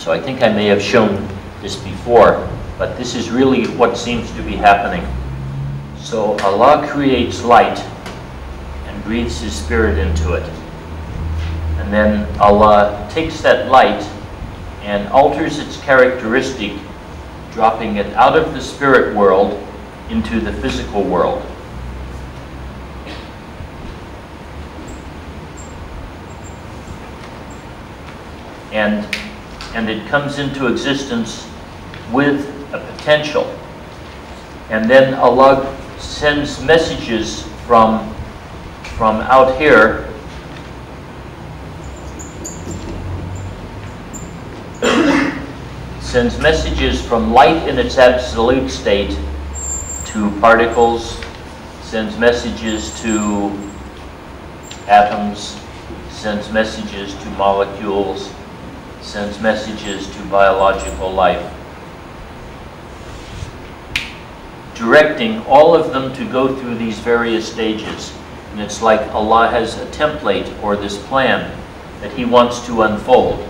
So I think I may have shown this before, but this is really what seems to be happening. So Allah creates light and breathes His Spirit into it. And then Allah takes that light and alters its characteristic, dropping it out of the spirit world into the physical world. And it comes into existence with a potential. And then Allah sends messages from out here sends messages from light in its absolute state to particles, sends messages to atoms, sends messages to molecules, sends messages to biological life, directing all of them to go through these various stages. And it's like Allah has a template or this plan that He wants to unfold.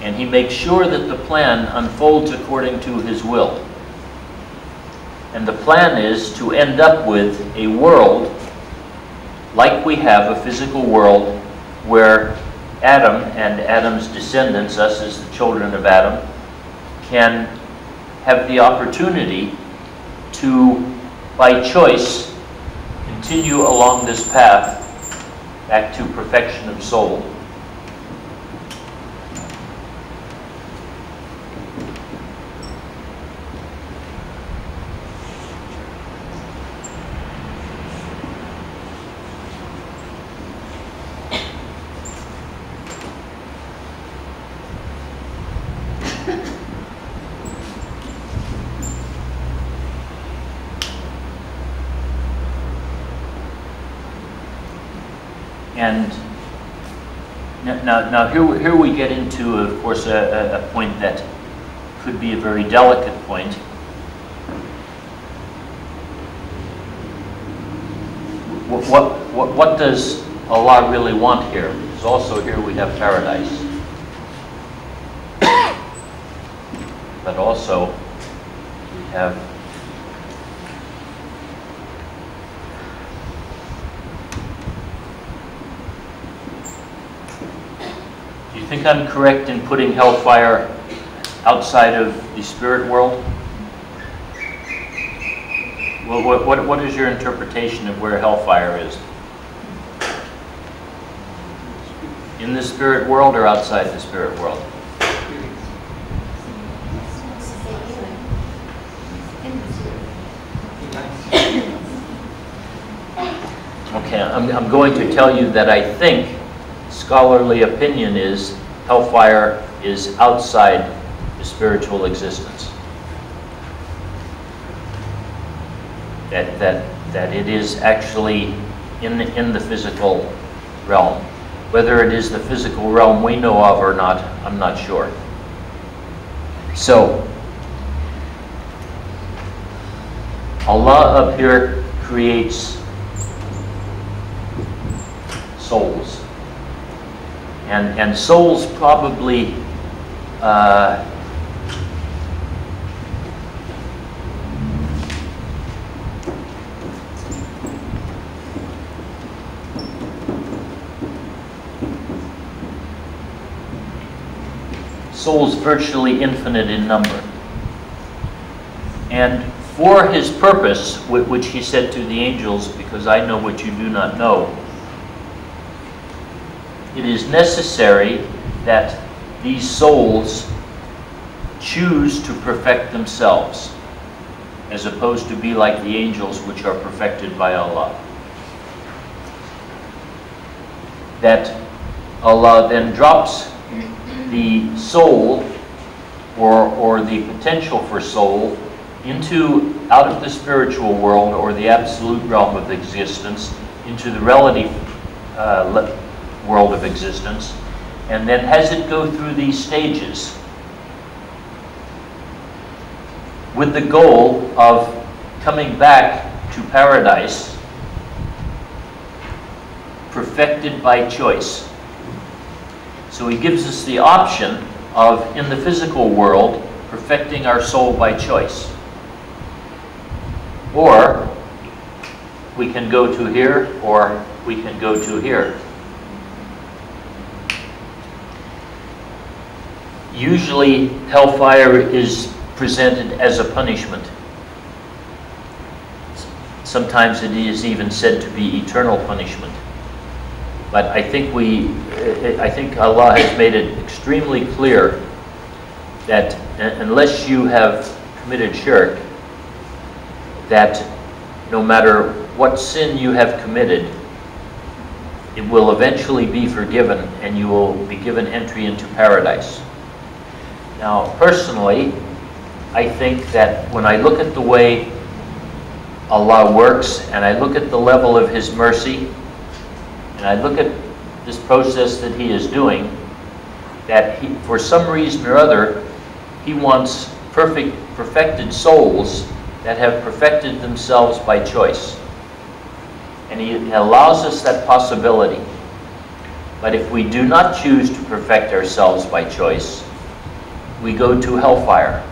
And He makes sure that the plan unfolds according to His will. And the plan is to end up with a world like we have, a physical world, where Adam and Adam's descendants, us as the children of Adam, can have the opportunity to, by choice, continue along this path back to perfection of soul. And now here we get into, of course, a point that could be a very delicate point. What does Allah really want here? Because also here we have paradise. But also we have Do you think I'm correct in putting hellfire outside of the spirit world? Well, what is your interpretation of where hellfire is? In the spirit world or outside the spirit world? Okay, I'm going to tell you that I think scholarly opinion is hellfire is outside the spiritual existence. That it is actually in the physical realm. Whether it is the physical realm we know of or not, I'm not sure. So, Allah up here creates souls. And souls probably souls virtually infinite in number. And for His purpose, which He said to the angels, because I know what you do not know, it is necessary that these souls choose to perfect themselves, as opposed to be like the angels, which are perfected by Allah. That Allah then drops the soul, or the potential for soul, out of the spiritual world, or the absolute realm of existence, into the relative world of existence, and then has it go through these stages with the goal of coming back to paradise, perfected by choice. So He gives us the option of, in the physical world, perfecting our soul by choice. Or we can go to here, or we can go to here. Usually, hellfire is presented as a punishment. Sometimes it is even said to be eternal punishment. But I think Allah has made it extremely clear that unless you have committed shirk, that no matter what sin you have committed, it will eventually be forgiven and you will be given entry into paradise. Now, personally, I think that when I look at the way Allah works, and I look at the level of His mercy, and I look at this process that He is doing, that for some reason or other, He wants perfected souls that have perfected themselves by choice. And He allows us that possibility. But if we do not choose to perfect ourselves by choice, we go to hellfire.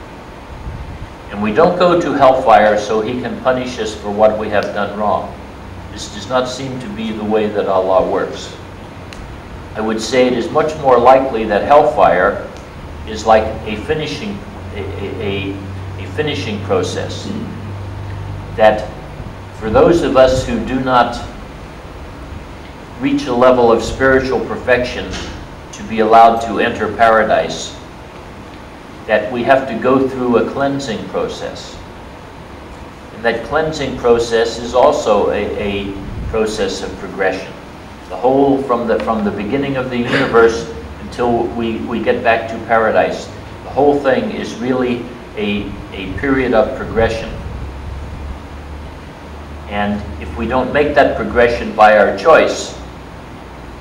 And we don't go to hellfire so He can punish us for what we have done wrong. This does not seem to be the way that Allah works. I would say it is much more likely that hellfire is like a finishing process. That for those of us who do not reach a level of spiritual perfection to be allowed to enter paradise, that we have to go through a cleansing process. And that cleansing process is also a process of progression. The whole, from the beginning of the universe until we get back to paradise, the whole thing is really a period of progression. And if we don't make that progression by our choice,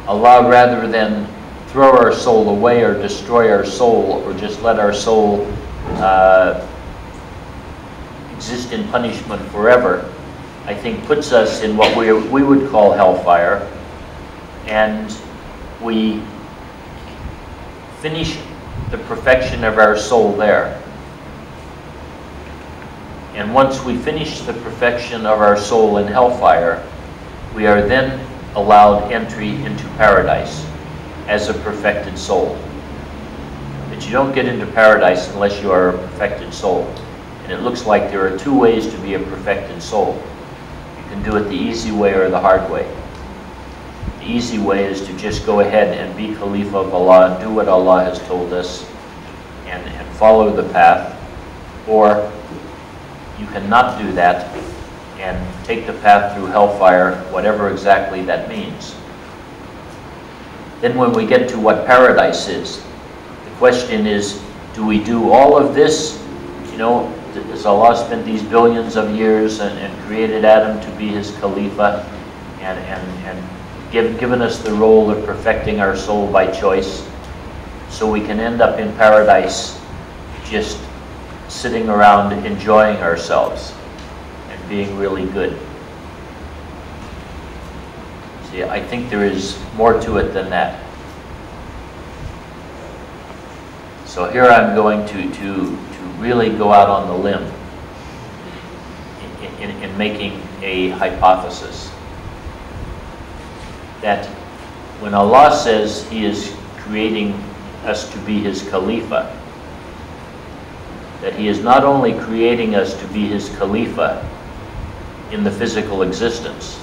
Allah, rather than throw our soul away or destroy our soul or just let our soul exist in punishment forever, I think puts us in what we would call hellfire, and we finish the perfection of our soul there. And once we finish the perfection of our soul in hellfire, we are then allowed entry into paradise as a perfected soul. But you don't get into paradise unless you are a perfected soul. And it looks like there are two ways to be a perfected soul. You can do it the easy way or the hard way. The easy way is to just go ahead and be Khalifah of Allah and do what Allah has told us and follow the path. Or you cannot do that and take the path through hellfire, whatever exactly that means. Then when we get to what paradise is, the question is, do we do all of this? You know, as Allah spent these billions of years and created Adam to be His Khalifa and given us the role of perfecting our soul by choice, so we can end up in paradise just sitting around enjoying ourselves and being really good. See, I think there is more to it than that. So here I'm going to really go out on the limb in making a hypothesis. That when Allah says He is creating us to be His Khalifa, that He is not only creating us to be His Khalifa in the physical existence,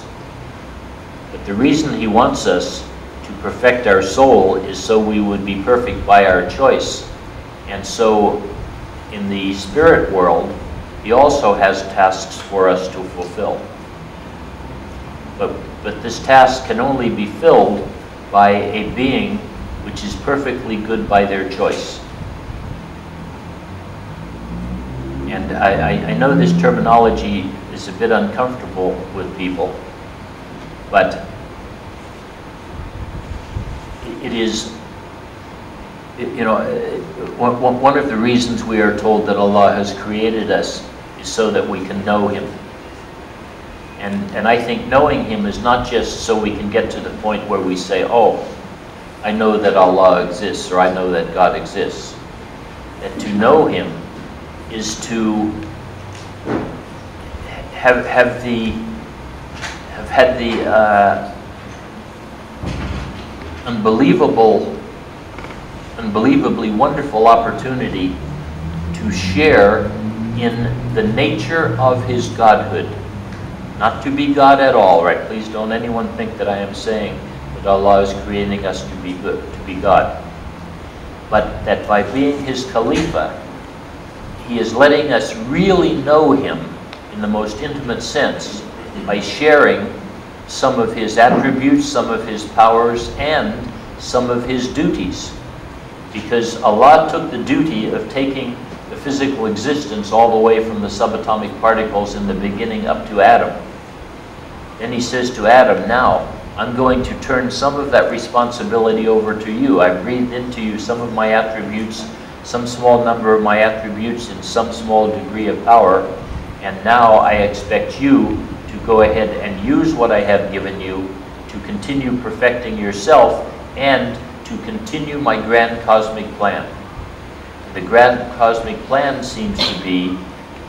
but the reason He wants us to perfect our soul is so we would be perfect by our choice. And so in the spirit world, He also has tasks for us to fulfill. But this task can only be filled by a being which is perfectly good by their choice. And I know this terminology is a bit uncomfortable with people, but it is, you know, one of the reasons we are told that Allah has created us is so that we can know Him. And I think knowing Him is not just so we can get to the point where we say, oh, I know that Allah exists, or I know that God exists. That to know Him is to have had the unbelievably wonderful opportunity to share in the nature of His Godhood. Not to be God at all, right? Please don't anyone think that I am saying that Allah is creating us to be good, to be God. But that by being His Khalifa, He is letting us really know Him in the most intimate sense by sharing some of His attributes, some of His powers, and some of His duties. Because Allah took the duty of taking the physical existence all the way from the subatomic particles in the beginning up to Adam. Then He says to Adam, now, I'm going to turn some of that responsibility over to you. I breathed into you some of my attributes, some small number of my attributes in some small degree of power, and now I expect you to go ahead and use what I have given you to continue perfecting yourself and to continue my grand cosmic plan. The grand cosmic plan seems to be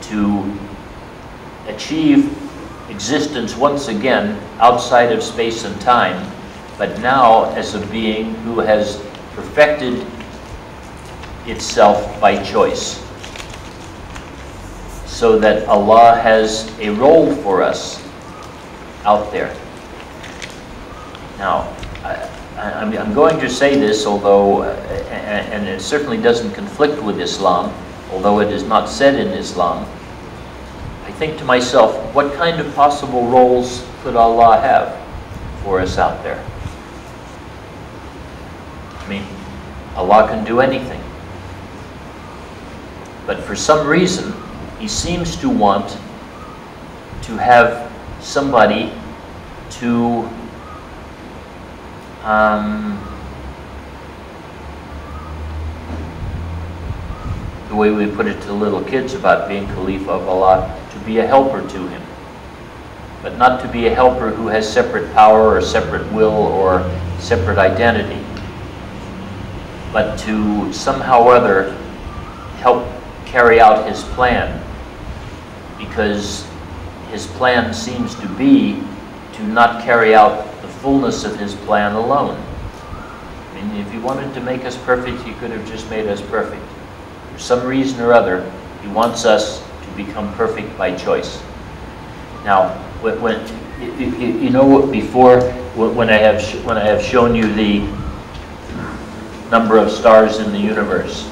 to achieve existence once again outside of space and time, but now as a being who has perfected itself by choice. So that Allah has a role for us out there. Now, I'm going to say this, although, and it certainly doesn't conflict with Islam, although it is not said in Islam. I think to myself, what kind of possible roles could Allah have for us out there? I mean, Allah can do anything. But for some reason, He seems to want to have somebody to the way we put it to little kids about being Khalifa of Allah, to be a helper to Him. But not to be a helper who has separate power or separate will or separate identity, but to somehow or other help carry out His plan, because His plan seems to be to not carry out the fullness of His plan alone. I mean, if He wanted to make us perfect, He could have just made us perfect. For some reason or other, He wants us to become perfect by choice. Now, when you know, before when I have shown you the number of stars in the universe,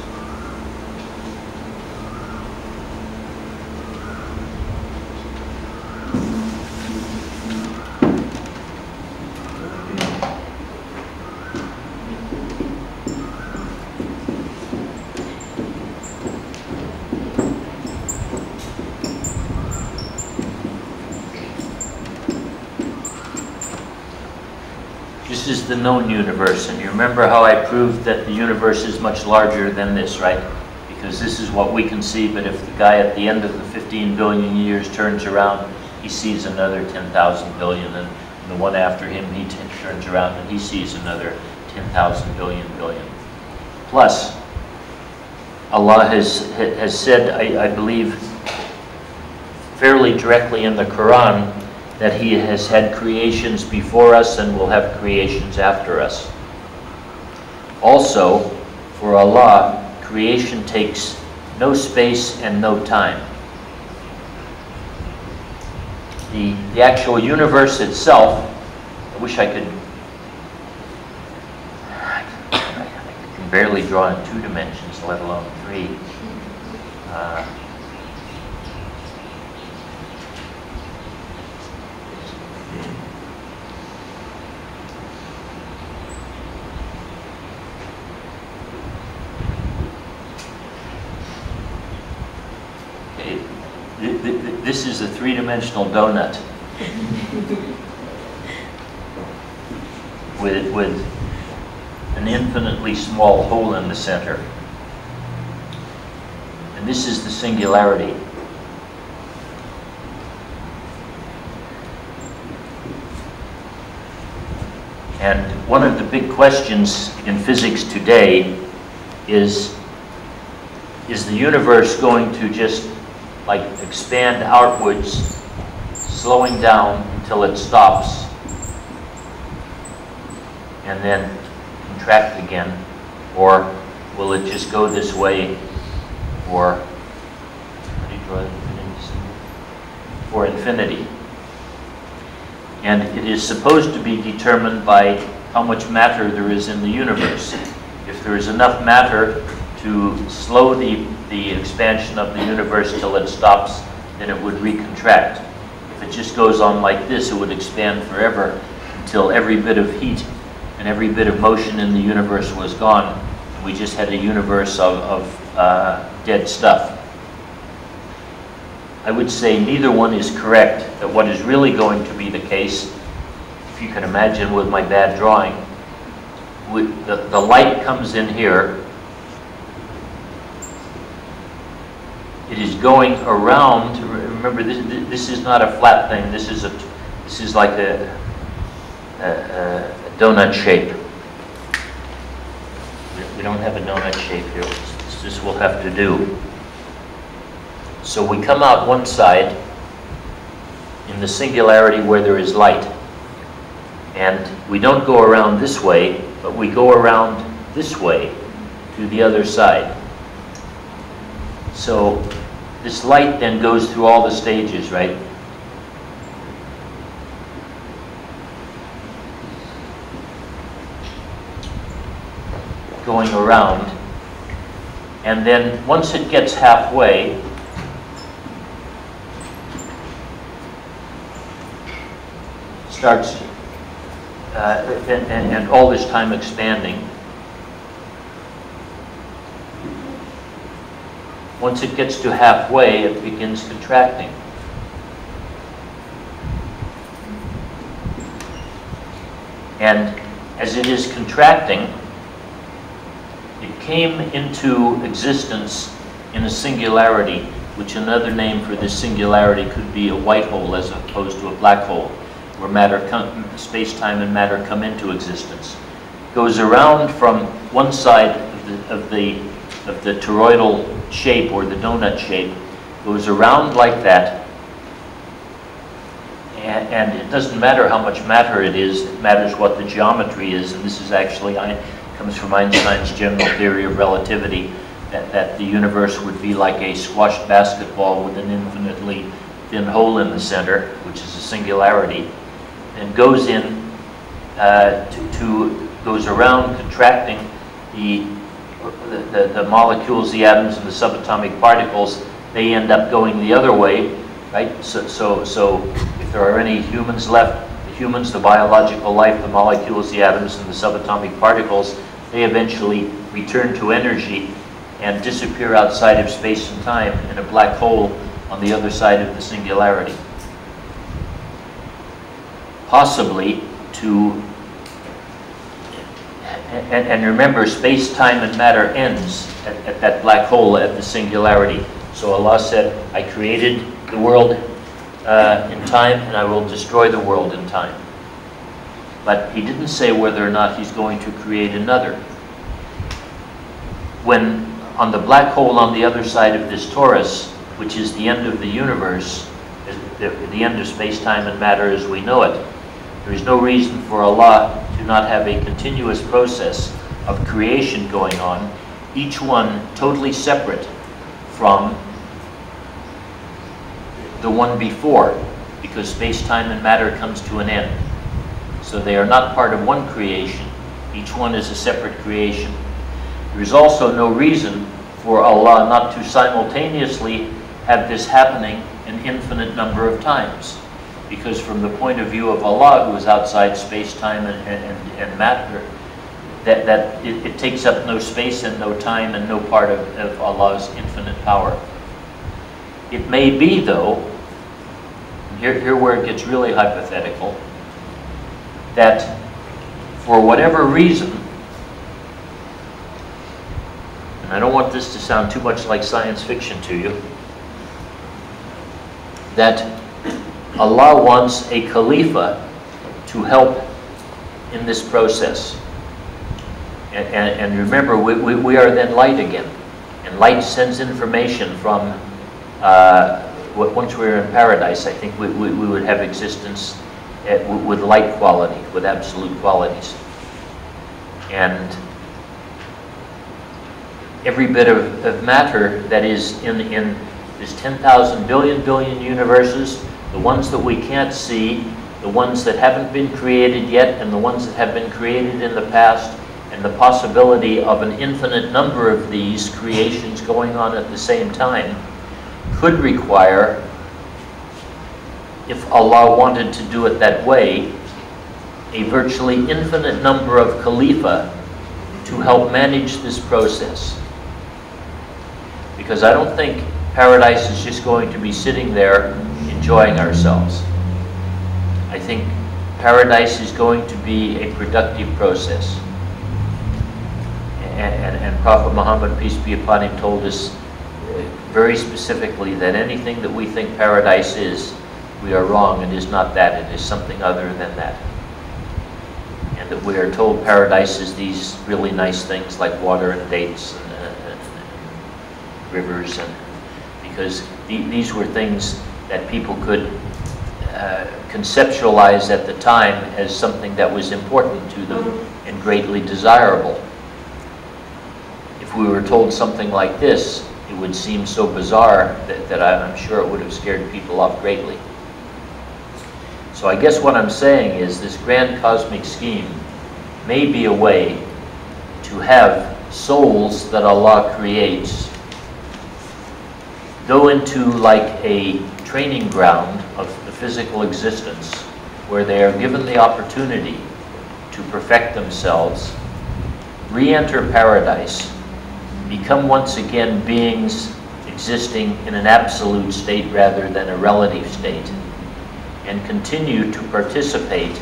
this is the known universe, and you remember how I proved that the universe is much larger than this, right? Because this is what we can see, but if the guy at the end of the 15 billion years turns around, he sees another 10,000 billion, and the one after him, he turns around and he sees another 10,000 billion. Plus, Allah has said, I believe, fairly directly in the Quran, that He has had creations before us and will have creations after us. Also, for Allah, creation takes no space and no time. The actual universe itself, I wish I could, I can barely draw in 2 dimensions, let alone 3. This is a 3-dimensional donut with an infinitely small hole in the center. And this is the singularity. And one of the big questions in physics today is the universe going to just like expand outwards, slowing down until it stops, and then contract again, or will it just go this way for, how do you draw infinity symbol? For infinity? And it is supposed to be determined by how much matter there is in the universe. If there is enough matter to slow the expansion of the universe till it stops, then it would recontract. If it just goes on like this, it would expand forever until every bit of heat and every bit of motion in the universe was gone. And we just had a universe of dead stuff. I would say neither one is correct. That what is really going to be the case, if you can imagine with my bad drawing, the light comes in here. It is going around. Remember, this is not a flat thing. This is like a donut shape. We don't have a donut shape here. This will have to do. So we come out one side in the singularity where there is light. And we don't go around this way, but we go around this way to the other side. So this light then goes through all the stages, right? Going around. And then once it gets halfway, starts and all this time expanding. Once it gets to halfway, it begins contracting. And as it is contracting, it came into existence in a singularity, which another name for this singularity could be a white hole as opposed to a black hole, where space-time and matter come into existence. Goes around from one side of the toroidal shape, or the donut shape, goes around like that, and it doesn't matter how much matter it is, it matters what the geometry is, and this is actually, comes from Einstein's general theory of relativity, that the universe would be like a squashed basketball with an infinitely thin hole in the center, which is a singularity, and goes in goes around contracting the molecules, the atoms, and the subatomic particles. They end up going the other way, right? So if there are any humans left, the humans, the biological life, the molecules, the atoms, and the subatomic particles, they eventually return to energy and disappear outside of space and time in a black hole on the other side of the singularity. Possibly to, and remember, space, time, and matter ends at that black hole at the singularity. So Allah said, I created the world in time, and I will destroy the world in time. But He didn't say whether or not He's going to create another. When on the black hole on the other side of this torus, which is the end of the universe, the end of space, time, and matter as we know it, there is no reason for Allah to not have a continuous process of creation going on, each one totally separate from the one before, because space, time, and matter comes to an end. So they are not part of one creation. Each one is a separate creation. There is also no reason for Allah not to simultaneously have this happening an infinite number of times. Because from the point of view of Allah, who is outside space, time, and matter, that it takes up no space and no time and no part of Allah's infinite power. It may be, though, here where it gets really hypothetical, that for whatever reason, and I don't want this to sound too much like science fiction to you, that Allah wants a Khalifa to help in this process. And remember, we are then light again. And light sends information from, once we're in paradise, I think we would have existence with light quality, with absolute qualities. And every bit of matter that is in this 10,000 billion universes, the ones that we can't see, the ones that haven't been created yet, and the ones that have been created in the past, and the possibility of an infinite number of these creations going on at the same time, could require, if Allah wanted to do it that way, a virtually infinite number of Khalifah to help manage this process. Because I don't think paradise is just going to be sitting there enjoying ourselves. I think paradise is going to be a productive process. And Prophet Muhammad, peace be upon him, told us very specifically that anything that we think paradise is, we are wrong. It is not that. It is something other than that. And that we are told paradise is these really nice things like water and dates and rivers, and because these were things that people could conceptualize at the time as something that was important to them and greatly desirable. If we were told something like this, it would seem so bizarre that I'm sure it would have scared people off greatly. So I guess what I'm saying is this grand cosmic scheme may be a way to have souls that Allah creates go into like a training ground of the physical existence where they are given the opportunity to perfect themselves, re-enter paradise, become once again beings existing in an absolute state rather than a relative state, and continue to participate,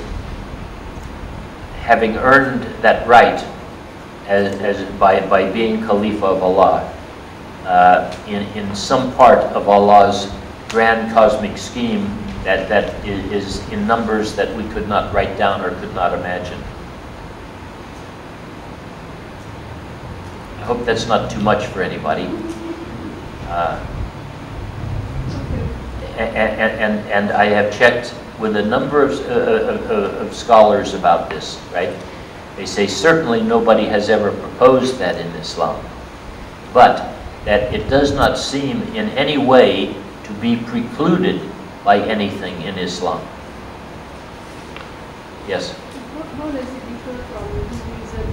having earned that right by being Khalifa of Allah, in some part of Allah's grand cosmic scheme that is in numbers that we could not write down or could not imagine. I hope that's not too much for anybody. And I have checked with a number of scholars about this, right? They say certainly nobody has ever proposed that in Islam, but that it does not seem in any way to be precluded by anything in Islam. Yes? How does it differ from Hinduism?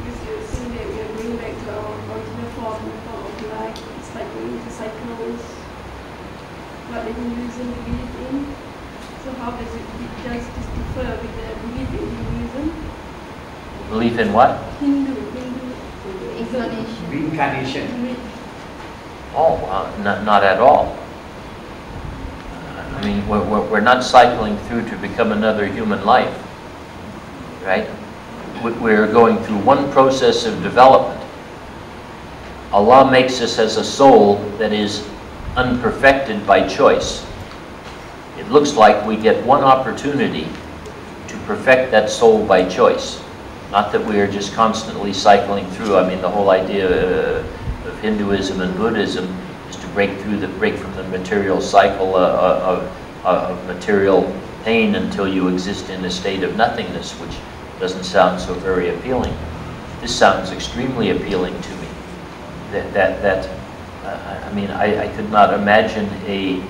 Because you're saying that we are going back to our original form of life. It's like going to cycles, what the Hinduism believe in. So how does this differ with the belief in Hinduism? Belief in what? Hindu. Reincarnation. Oh, not at all. I mean, we're not cycling through to become another human life, right? We're going through one process of development. Allah makes us as a soul that is unperfected by choice. It looks like we get one opportunity to perfect that soul by choice. Not that we are just constantly cycling through. I mean, the whole idea of Hinduism and Buddhism is to break from the material cycle of material pain until you exist in a state of nothingness, which doesn't sound so very appealing. This sounds extremely appealing to me. I mean, I could not imagine a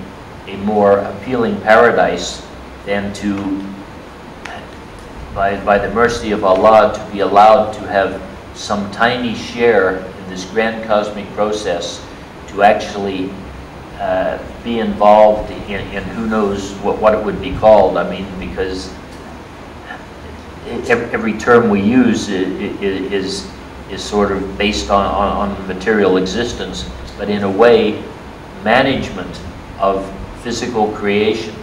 more appealing paradise than to, by the mercy of Allah, to be allowed to have some tiny share in this grand cosmic process, to actually be involved in who knows what it would be called. I mean, because every term we use is sort of based on material existence, but in a way, management of physical creation,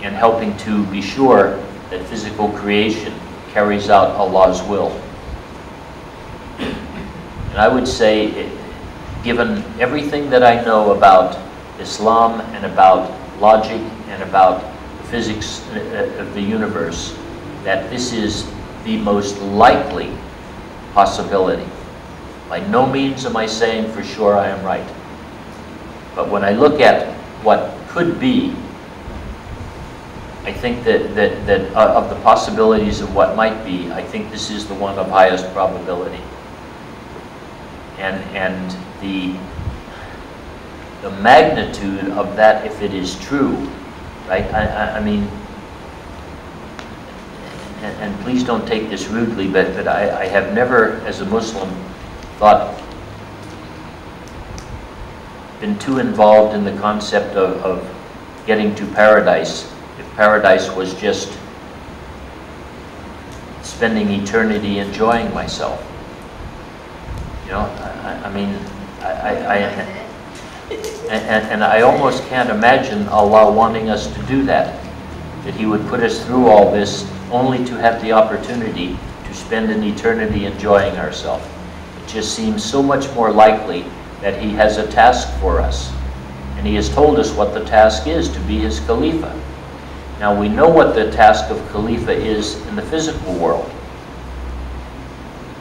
and helping to be sure that physical creation carries out Allah's will. And I would say, given everything that I know about Islam and about logic and about the physics of the universe, that this is the most likely possibility. By no means am I saying for sure I am right. But when I look at what could be, I think that of the possibilities of what might be, I think this is the one of highest probability. And the magnitude of that, if it is true, right? I mean, and please don't take this rudely, but I have never, as a Muslim, been too involved in the concept of getting to paradise. If paradise was just spending eternity enjoying myself, you know, I mean, and I almost can't imagine Allah wanting us to do that He would put us through all this only to have the opportunity to spend an eternity enjoying ourselves. It just seems so much more likely that He has a task for us. And He has told us what the task is, to be His Khalifa. Now we know what the task of Khalifa is in the physical world.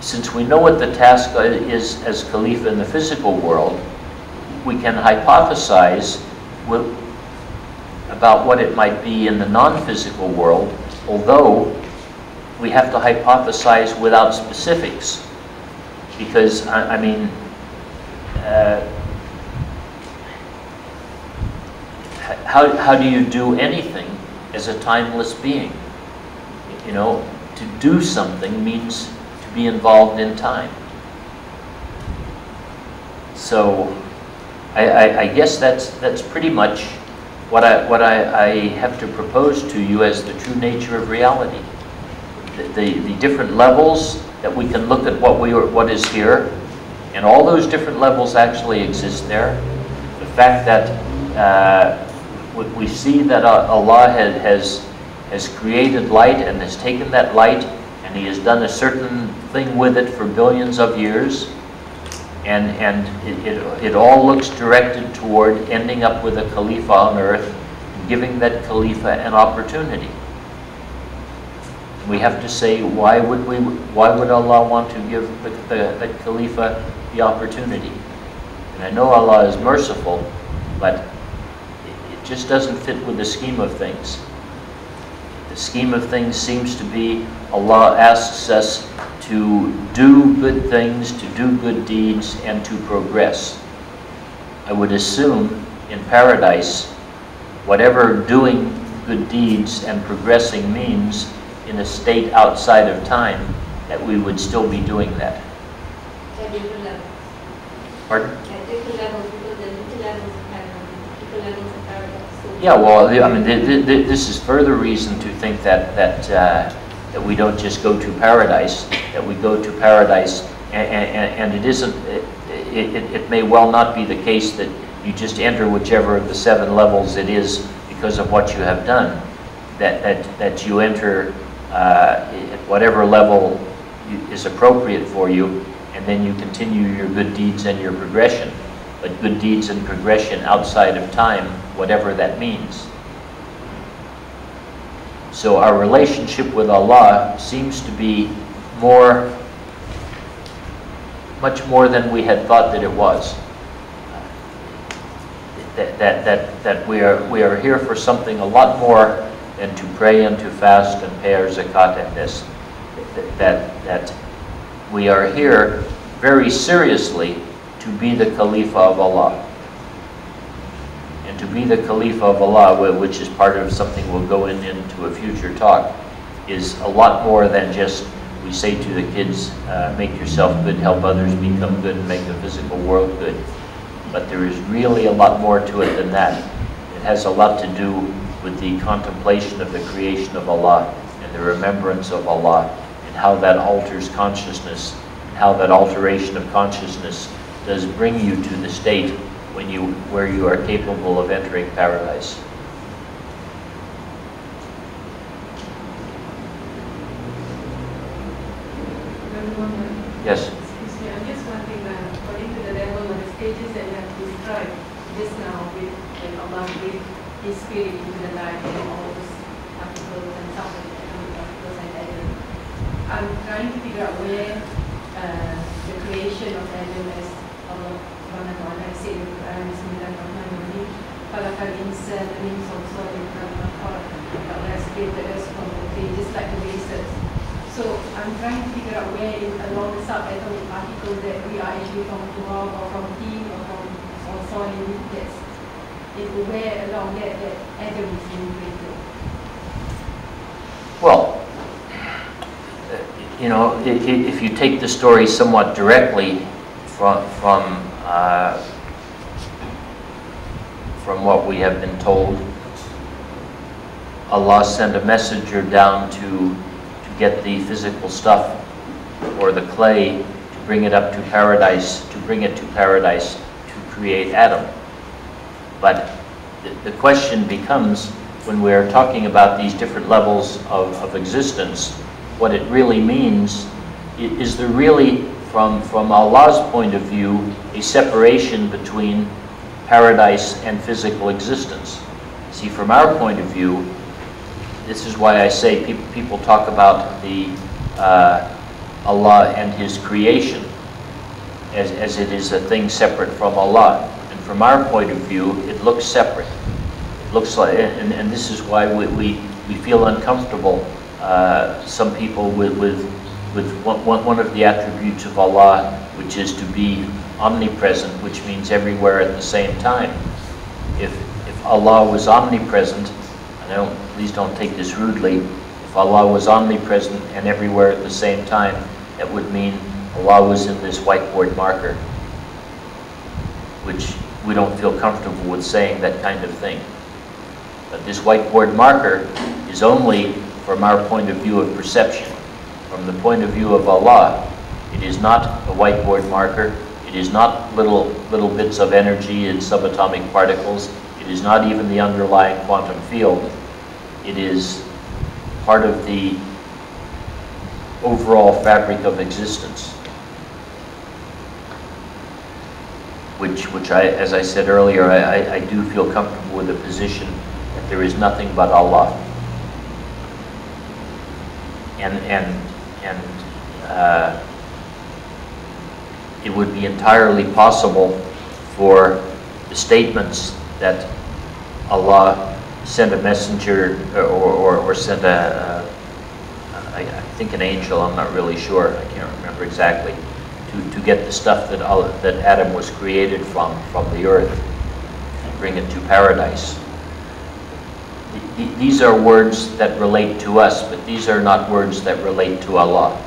Since we know what the task is as Khalifa in the physical world, we can hypothesize about what it might be in the non-physical world, although we have to hypothesize without specifics. Because, I mean, how do you do anything as a timeless being? You know, to do something means to be involved in time. So, I guess that's pretty much what I have to propose to you as the true nature of reality. The different levels that we can look at what is here, and all those different levels actually exist there. The fact that we see that Allah has created light and has taken that light and He has done a certain thing with it for billions of years, and it all looks directed toward ending up with a Khalifa on earth and giving that Khalifa an opportunity. We have to say, why would Allah want to give the Khalifa the opportunity? And I know Allah is merciful, but it just doesn't fit with the scheme of things. The scheme of things seems to be Allah asks us to do good things, to do good deeds, and to progress. I would assume in paradise, whatever doing good deeds and progressing means in a state outside of time, that we would still be doing that. At different levels. Pardon? At different levels, because there are different levels of paradise, different levels of paradise. So Yeah, well, I mean, this is further reason to think that we don't just go to paradise, that we go to paradise, and it isn't. It may well not be the case that you just enter whichever of the 7 levels it is because of what you have done. That you enter at whatever level is appropriate for you, and then you continue your good deeds and your progression. But good deeds and progression outside of time, whatever that means. So our relationship with Allah seems to be much more than we had thought that it was. That we are here for something a lot more than to pray and to fast and pay our zakat and this. That we are here very seriously to be the Khalifa of Allah. And to be the Khalifa of Allah, which is part of something we'll go into a future talk, is a lot more than just, we say to the kids, make yourself good, help others become good, and make the physical world good. But there is really a lot more to it than that. It has a lot to do with the contemplation of the creation of Allah and the remembrance of Allah, and how that alters consciousness, and how that alteration of consciousness does bring you to the state where you are capable of entering paradise. Yes? Excuse me, I'm just wondering, according to the level of the stages that you have described just now, with when Allah breathed His spirit into the light and all those particles and some atomic particles and Adam. I'm trying to figure out where the creation of Adam as Allah Subhanahu wa Ta'ala said in the Quran, Bismillahirrahmanirrahim, Khalaqal insana min salsalin kal-fakhar, Allah has created us from the clay, just like the races. So I'm trying to figure out where along the subatomic particles that we are actually from Turab or from Tin or from solid, that's where along that Adam is being created. Well, you know, if you take the story somewhat directly from what we have been told, Allah sent a messenger down to get the physical stuff or the clay to bring it up to paradise, to create Adam. But the question becomes, when we're talking about these different levels of existence, what it really means, is there really, from Allah's point of view, a separation between paradise and physical existence? See, from our point of view, this is why I say people talk about the Allah and His creation as it is a thing separate from Allah. And from our point of view, it looks separate. It looks like, and this is why we feel uncomfortable. Some people with one of the attributes of Allah, which is to be omnipresent, which means everywhere at the same time. If Allah was omnipresent, and please don't take this rudely, if Allah was omnipresent and everywhere at the same time, that would mean Allah was in this whiteboard marker, which we don't feel comfortable with saying that kind of thing. But this whiteboard marker is only from our point of view of perception. From the point of view of Allah, it is not a whiteboard marker. It is not little bits of energy in subatomic particles. It is not even the underlying quantum field. It is part of the overall fabric of existence, which as I said earlier, I do feel comfortable with the position that there is nothing but Allah. And it would be entirely possible for the statements that Allah sent a messenger or sent I think an angel, I'm not really sure, I can't remember exactly, to get the stuff that Adam was created from the earth and bring it to paradise. These are words that relate to us, but these are not words that relate to Allah.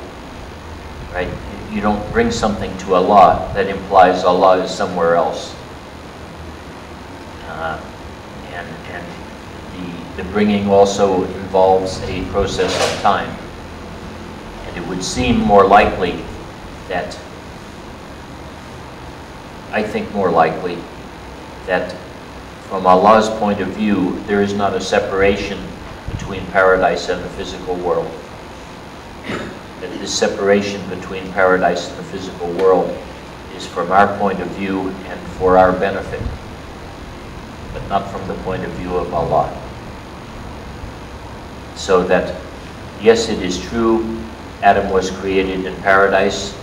Right? You don't bring something to Allah that implies Allah is somewhere else. And the bringing also involves a process of time. And it would seem more likely that, I think more likely, that from Allah's point of view, there is not a separation between paradise and the physical world. That this separation between paradise and the physical world is from our point of view and for our benefit, but not from the point of view of Allah. So that, yes, it is true, Adam was created in paradise.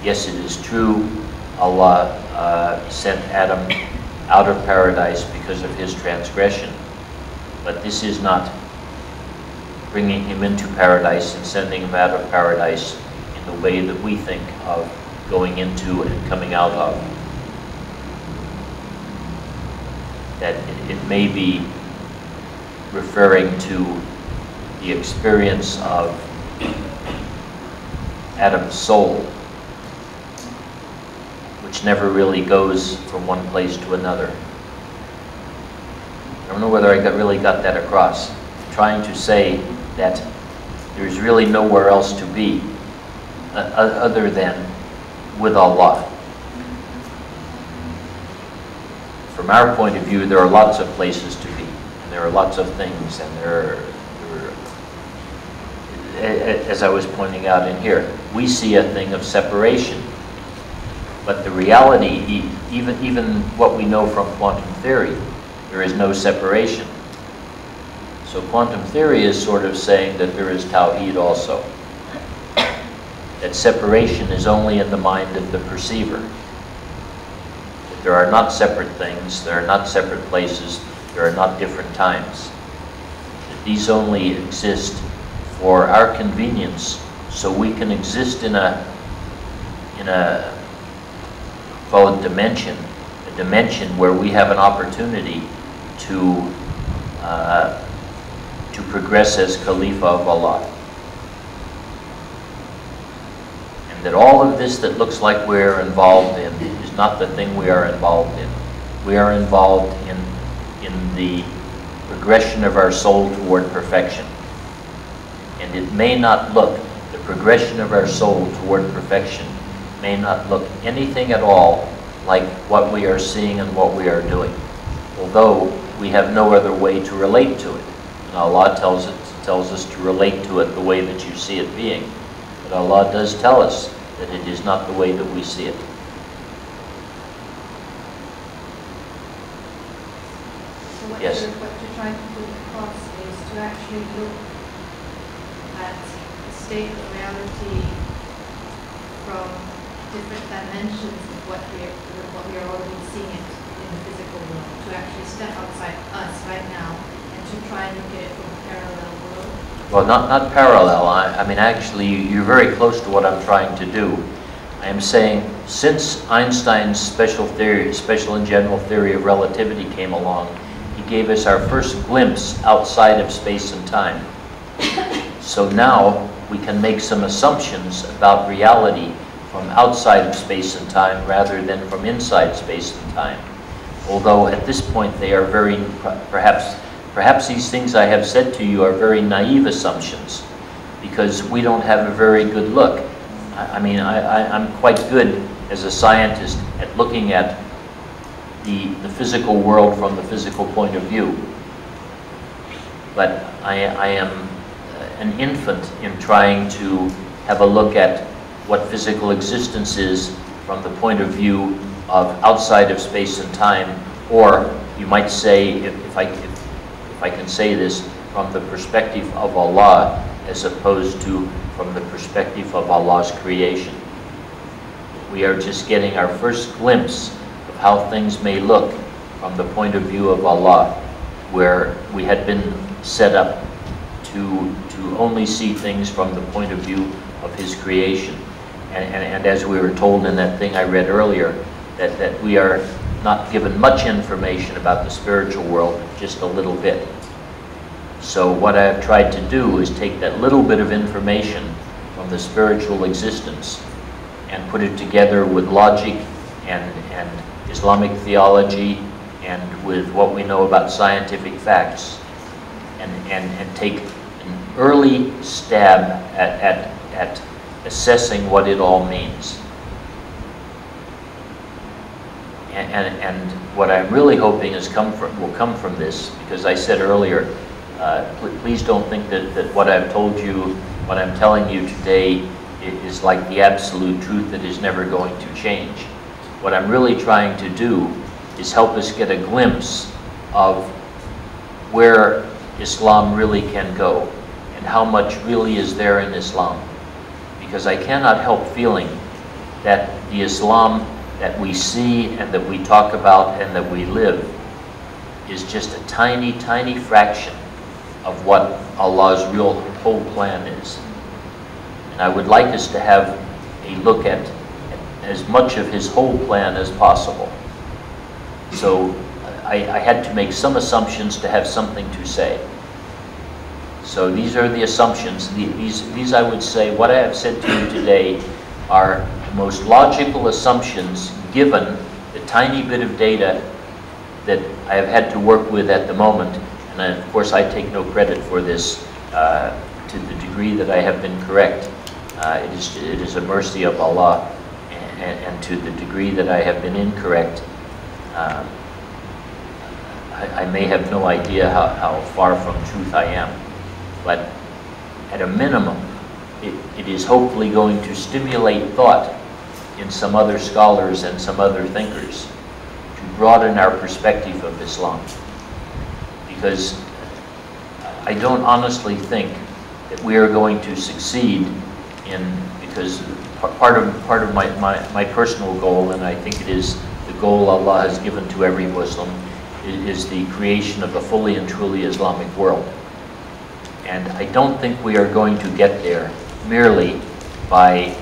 Yes, it is true, Allah sent Adam out of paradise because of his transgression. But this is not bringing him into paradise and sending him out of paradise in the way that we think of going into and coming out of. That it may be referring to the experience of Adam's soul, which never really goes from one place to another. I don't know whether I really got that across. I'm trying to say that there's really nowhere else to be other than with Allah. From our point of view, there are lots of places to be, and there are lots of things, and as I was pointing out in here, we see a thing of separation. But the reality, even what we know from quantum theory, there is no separation. So quantum theory is sort of saying that there is Tawheed also. That separation is only in the mind of the perceiver. That there are not separate things, there are not separate places, there are not different times. That these only exist for our convenience, so we can exist in a call it dimension, a dimension where we have an opportunity to progress as Khalifa of Allah. And that all of this that looks like we're involved in is not the thing we are involved in. We are involved in the progression of our soul toward perfection. And it may not look, the progression of our soul toward perfection may not look anything at all like what we are seeing and what we are doing, although we have no other way to relate to it. And Allah tells us to relate to it the way that you see it being. But Allah does tell us that it is not the way that we see it. So what Yes. what you're trying to put across is to actually look at the state of reality from different dimensions of what we are already seeing it in the physical world. To actually step outside us right now and to try and look at it from a parallel world. Well, not parallel. I mean, actually, you're very close to what I'm trying to do. I am saying, since Einstein's special and general theory of relativity came along, he gave us our first glimpse outside of space and time. So now we can make some assumptions about reality from outside of space and time rather than from inside space and time. Although at this point they are very, perhaps these things I have said to you are very naive assumptions, because we don't have a very good look. I'm quite good as a scientist at looking at the physical world from the physical point of view. But I am an infant in trying to have a look at what physical existence is from the point of view of outside of space and time, or you might say, if I can say this, from the perspective of Allah as opposed to from the perspective of Allah's creation. We are just getting our first glimpse of how things may look from the point of view of Allah, where we had been set up to only see things from the point of view of His creation. And as we were told in that thing I read earlier, that we are not given much information about the spiritual world, just a little bit. So what I have tried to do is take that little bit of information from the spiritual existence and put it together with logic and Islamic theology and with what we know about scientific facts, and take an early stab at assessing what it all means. And what I'm really hoping will come from this, because I said earlier, please don't think that what I've told you, what I'm telling you today is like the absolute truth that is never going to change. What I'm really trying to do is help us get a glimpse of where Islam really can go and how much really is there in Islam. Because I cannot help feeling that the Islam that we see and that we talk about and that we live is just a tiny, tiny fraction of what Allah's real whole plan is. And I would like us to have a look at as much of His whole plan as possible. So I had to make some assumptions to have something to say. So these are the assumptions. These I would say, what I have said to you today are the most logical assumptions given the tiny bit of data that I have had to work with at the moment. And of course I take no credit for this to the degree that I have been correct. It is a mercy of Allah, and to the degree that I have been incorrect, I may have no idea how far from truth I am. But at a minimum, it is hopefully going to stimulate thought in some other scholars and some other thinkers to broaden our perspective of Islam. Because I don't honestly think that we are going to succeed in, because part of my personal goal, and I think it is the goal Allah has given to every Muslim, is the creation of a fully and truly Islamic world. And I don't think we are going to get there merely by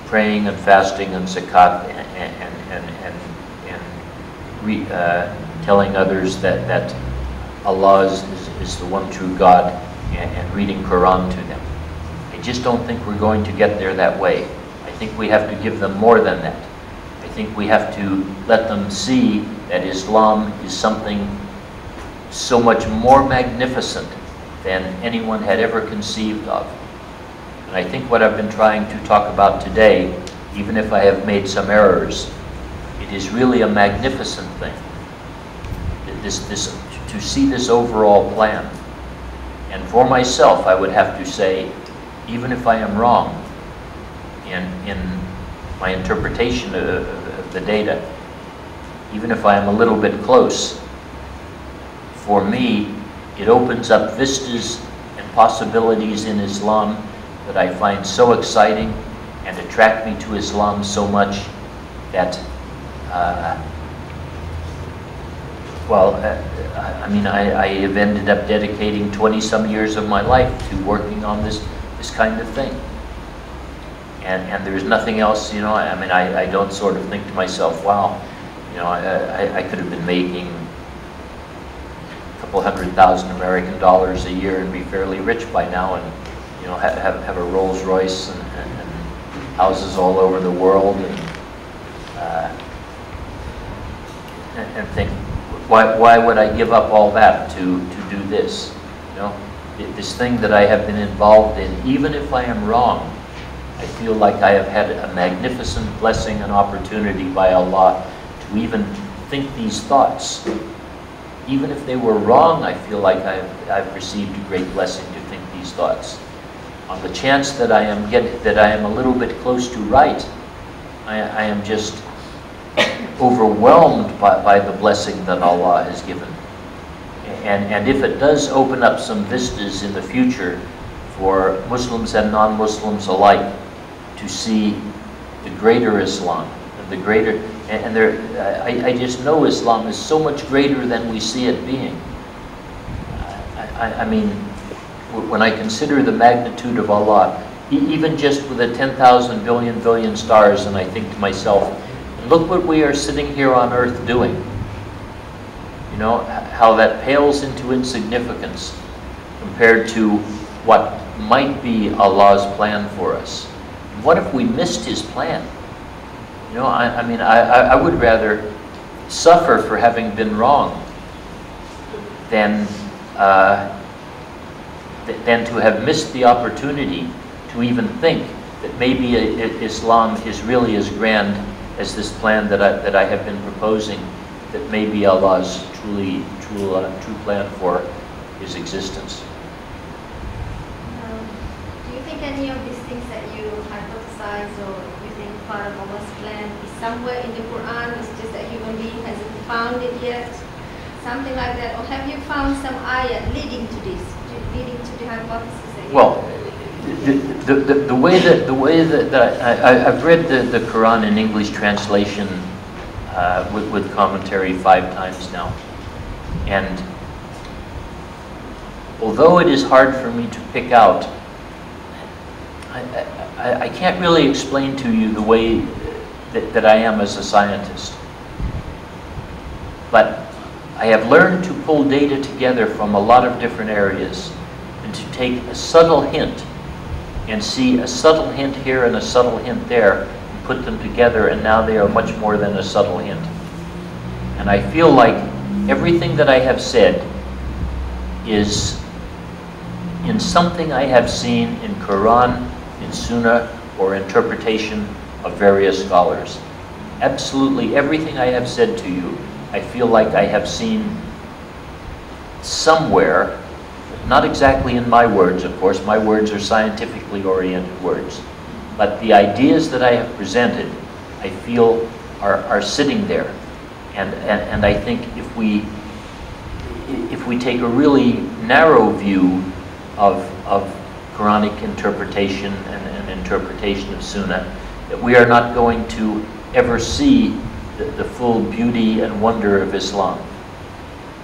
praying and fasting and zakat and telling others that Allah is the one true God, and reading Quran to them. I just don't think we're going to get there that way. I think we have to give them more than that. I think we have to let them see that Islam is something so much more magnificent than anyone had ever conceived of. And I think what I've been trying to talk about today, even if I have made some errors, it is really a magnificent thing. To see this overall plan. And for myself, I would have to say, even if I am wrong in my interpretation of the data, even if I am a little bit close, for me, it opens up vistas and possibilities in Islam that I find so exciting and attract me to Islam so much that I mean, I have ended up dedicating 20-some years of my life to working on this kind of thing. And there's nothing else, you know, I mean, I don't sort of think to myself, wow, you know, I could have been making a couple $100,000 American dollars a year and be fairly rich by now, and, you know, have a Rolls Royce and houses all over the world, and think, why would I give up all that to do this? You know, this thing that I have been involved in, even if I am wrong, I feel like I have had a magnificent blessing and opportunity by Allah to even think these thoughts. Even if they were wrong, I feel like I've received a great blessing to think these thoughts. On the chance that I am a little bit close to right, I am just overwhelmed by the blessing that Allah has given. And if it does open up some vistas in the future for Muslims and non-Muslims alike to see the greater Islam, the greater, and I just know Islam is so much greater than we see it being. I mean, when I consider the magnitude of Allah, even just with the 10,000 billion stars, and I think to myself, look what we are sitting here on earth doing. You know, how that pales into insignificance compared to what might be Allah's plan for us. What if we missed His plan? You know, I mean, I would rather suffer for having been wrong than to have missed the opportunity to even think that maybe Islam is really as grand as this plan that I have been proposing, that may be Allah's true plan for His existence. Do you think any of these things that you hypothesize or you think part of Allah's plan is somewhere in the Quran, it's just that human being hasn't found it yet? Something like that? Or have you found some ayat leading to this, leading to the hypothesis that well, the way that I've read the Quran in English translation with commentary 5 times now, and although it is hard for me to pick out, I can't really explain to you the way that I am as a scientist. But I have learned to pull data together from a lot of different areas and to take a subtle hint and see a subtle hint here and a subtle hint there and put them together, and now they are much more than a subtle hint. And I feel like everything that I have said is in something I have seen in Quran, in Sunnah, or interpretation of various scholars. Absolutely everything I have said to you, I feel like I have seen somewhere, not exactly in my words, of course, my words are scientifically oriented words, but the ideas that I have presented, I feel are sitting there. And I think if we take a really narrow view of Quranic interpretation and interpretation of Sunnah, that we are not going to ever see the full beauty and wonder of Islam.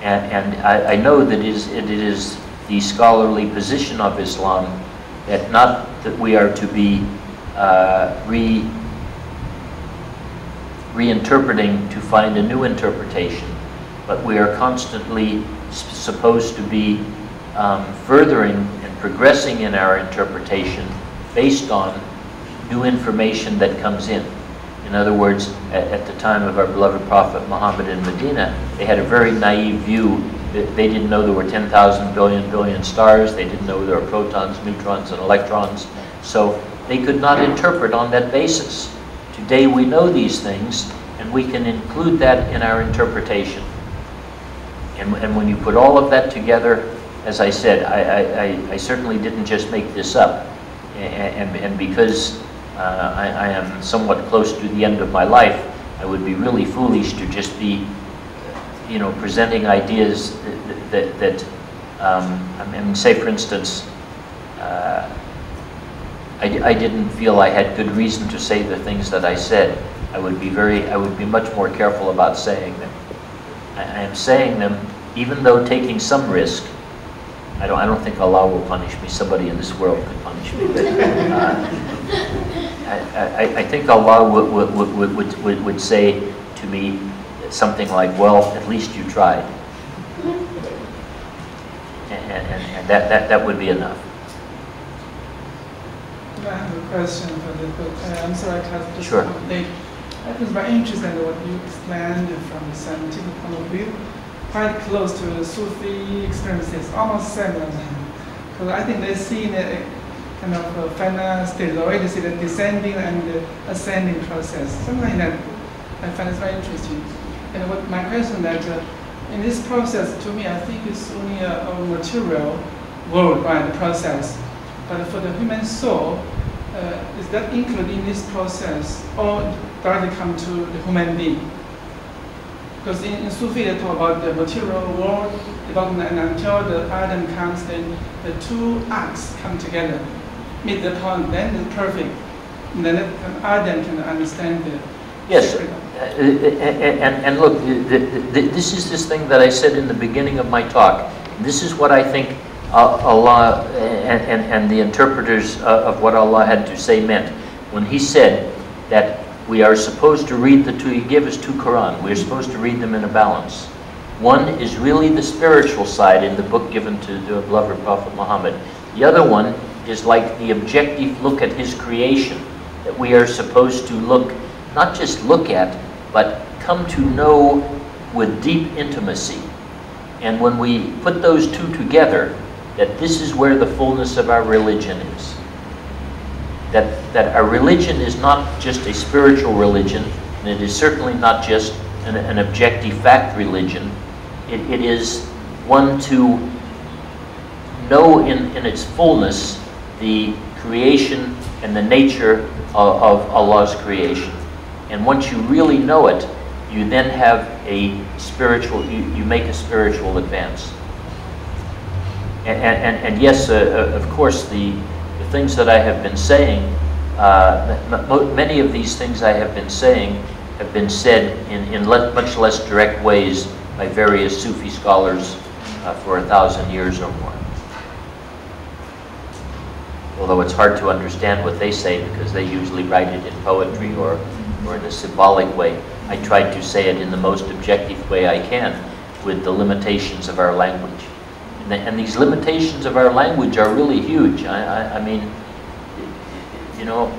And I know that it is the scholarly position of Islam that not that we are to be reinterpreting to find a new interpretation, but we are constantly supposed to be furthering and progressing in our interpretation based on new information that comes in. In other words, at the time of our beloved Prophet Muhammad in Medina, they had a very naive view. They didn't know there were 10,000 billion stars. They didn't know there were protons, neutrons, and electrons. So they could not interpret on that basis. Today we know these things, and we can include that in our interpretation. And when you put all of that together, as I said, I certainly didn't just make this up. And because I am somewhat close to the end of my life, I would be really foolish to just be, presenting ideas that I mean, say for instance, I didn't feel I had good reason to say the things that I said. I would be much more careful about saying them. I am saying them, even though taking some risk. I don't think Allah will punish me. Somebody in this world could punish me. But, I think Allah would say to me something like, "Well, at least you tried," and that would be enough. I have a question for the book. I'm sorry, I have to Sure. late. I was very interested in what you explained from the scientific point of view, quite close to the Sufi experiences, almost similar. Because I think they see the kind of final stage already, they see the descending and the ascending process. Something like that. I find it very interesting. And what my question that in this process, to me, I think it's only a material world, right? The process. But for the human soul, is that included in this process, or directly come to the human being? Because in Sufi they talk about the material world development, and until the Adam comes, then the two acts come together, meet the point, then it's perfect. And then Adam can understand the Yes, and look, this is this thing that I said in the beginning of my talk. This is what I think Allah and the interpreters of what Allah had to say meant when He said that we are supposed to read the two. He gave us two Quran. We are supposed to read them in a balance. One is really the spiritual side in the book given to the beloved Prophet Muhammad. The other one is like the objective look at his creation, that we are supposed to look, not just look at, but come to know with deep intimacy. And when we put those two together, that this is where the fullness of our religion is. That our religion is not just a spiritual religion, and it is certainly not just an objective fact religion. It is one to know in its fullness the creation and the nature of Allah's creation. And once you really know it, you then have a spiritual, you make a spiritual advance. And yes, of course, the things that I have been saying, many of these things I have been saying have been said in much less direct ways by various Sufi scholars for 1,000 years or more. Although it's hard to understand what they say because they usually write it in poetry or in a symbolic way. I tried to say it in the most objective way I can with the limitations of our language. And these limitations of our language are really huge. I mean, you know,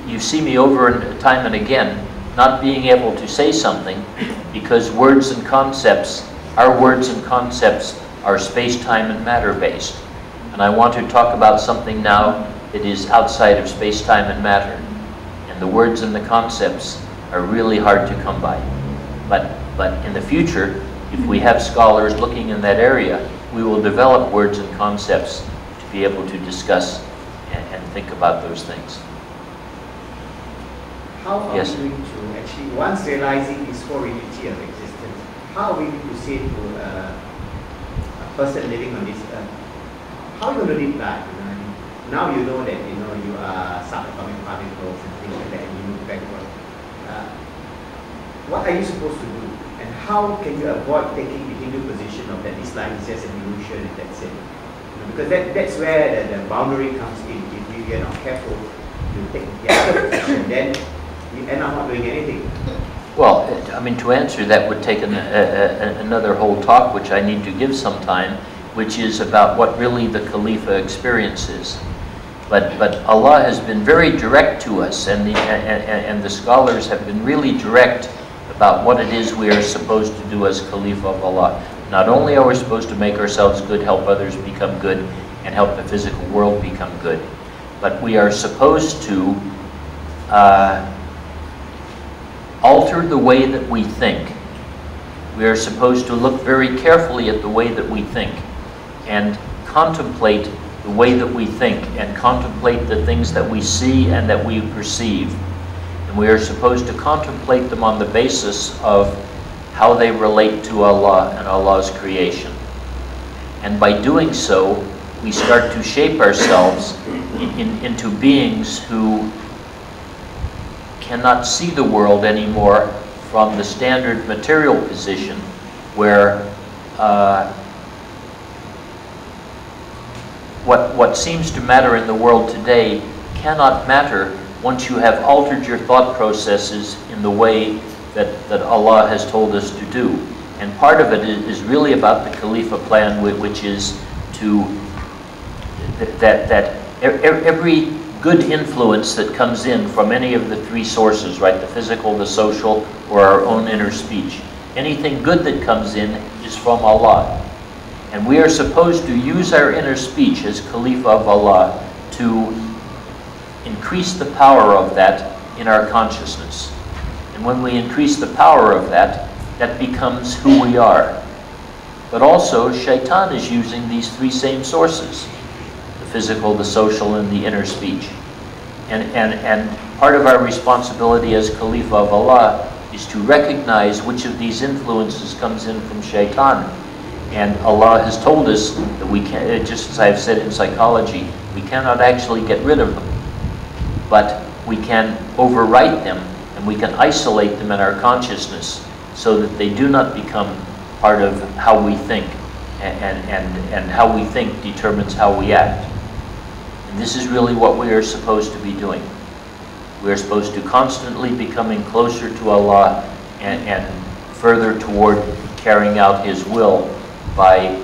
you see me over and time and again not being able to say something because words and concepts, our words and concepts are space-time and matter-based. And I want to talk about something now that is outside of space-time and matter. And the words and the concepts are really hard to come by. But in the future, if we have scholars looking in that area, we will develop words and concepts to be able to discuss and think about those things. How are Yes. we going to actually, once realizing this whole reality of existence, how are we going to say to a person living on this earth, how are you going to live life? You know? Now you know that you are subatomic particles and things like that, and you move backward. What are you supposed to do? And how can you avoid taking the Hindu position of that this life is just an illusion and that's it? Because that's where the boundary comes in. If we are not careful to take the other position, then we end up not doing anything. Well, I mean, to answer that would take another whole talk, which I need to give some time, which is about what really the Khalifa experiences. But Allah has been very direct to us, and the scholars have been really direct about what it is we are supposed to do as Khalifa of Allah. Not only are we supposed to make ourselves good, help others become good, and help the physical world become good, but we are supposed to alter the way that we think. We are supposed to look very carefully at the way that we think and contemplate the way that we think and contemplate the things that we see and that we perceive. And we are supposed to contemplate them on the basis of how they relate to Allah and Allah's creation. And by doing so, we start to shape ourselves into beings who cannot see the world anymore from the standard material position where what seems to matter in the world today cannot matter once you have altered your thought processes in the way that Allah has told us to do. And part of it is really about the Khalifa plan, which is to that every good influence that comes in from any of the three sources, right, the physical, the social, or our own inner speech, anything good that comes in is from Allah. And we are supposed to use our inner speech as Khalifa of Allah to increase the power of that in our consciousness. And when we increase the power of that, that becomes who we are. But also, Shaitan is using these three same sources: the physical, the social, and the inner speech. And part of our responsibility as Khalifa of Allah is to recognize which of these influences comes in from Shaitan. And Allah has told us that we can, just as I've said in psychology, we cannot actually get rid of them. But we can overwrite them, and we can isolate them in our consciousness so that they do not become part of how we think. And how we think determines how we act. And this is really what we are supposed to be doing. We are supposed to constantly becoming closer to Allah and further toward carrying out His will by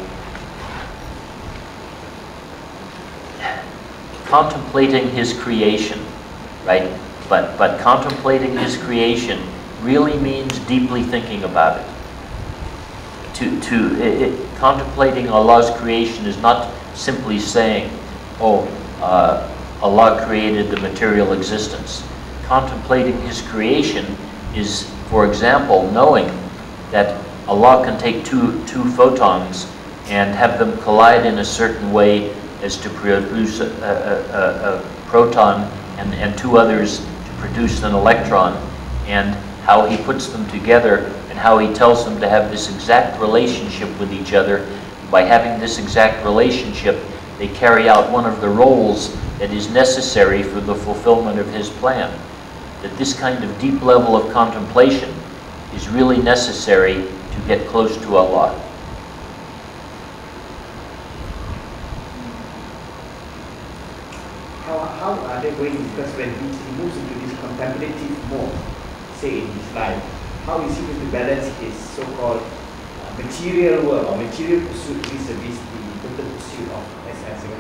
contemplating His creation, right? But contemplating His creation really means deeply thinking about it. Contemplating Allah's creation is not simply saying, oh, Allah created the material existence. Contemplating His creation is, for example, knowing that Allah can take two photons and have them collide in a certain way as to produce a proton and two others to produce an electron, and how He puts them together and how He tells them to have this exact relationship with each other. By having this exact relationship, they carry out one of the roles that is necessary for the fulfillment of His plan. That this kind of deep level of contemplation is really necessary to get close to Allah. How are they going? Because when he moves into this contemplative mode, say in his life, how is he going to balance his so-called material work or material pursuit vis-a-vis the total pursuit of as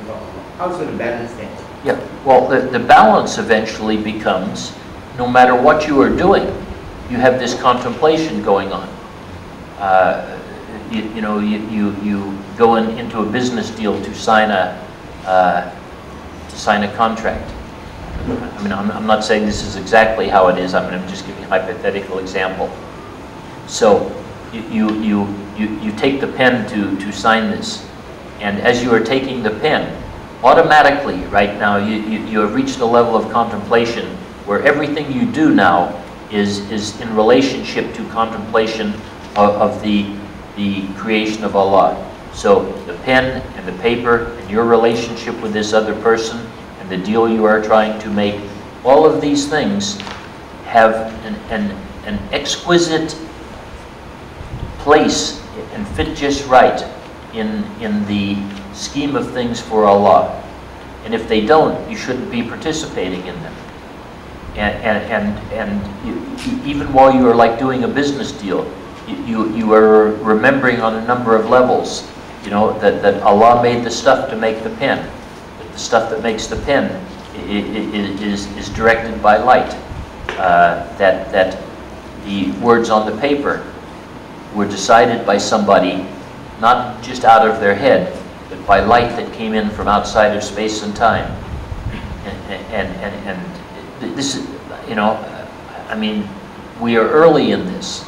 Allah? How is he going to balance that? Yeah, well, the balance eventually becomes, no matter what you are doing, you have this contemplation going on. You go into a business deal to sign a contract. I mean, I'm not saying this is exactly how it is. I'm just giving a hypothetical example. So you take the pen to sign this, and as you are taking the pen, automatically, right now, you have reached a level of contemplation where everything you do now is in relationship to contemplation of the creation of Allah. So the pen and the paper and your relationship with this other person and the deal you are trying to make, all of these things have an exquisite place and fit just right in the scheme of things for Allah. And if they don't, you shouldn't be participating in them. And even while you are like doing a business deal, you are remembering on a number of levels, you know, that Allah made the stuff to make the pen. That the stuff that makes the pen is directed by light. That the words on the paper were decided by somebody, not just out of their head, but by light that came in from outside of space and time. And this is, you know, I mean, we are early in this.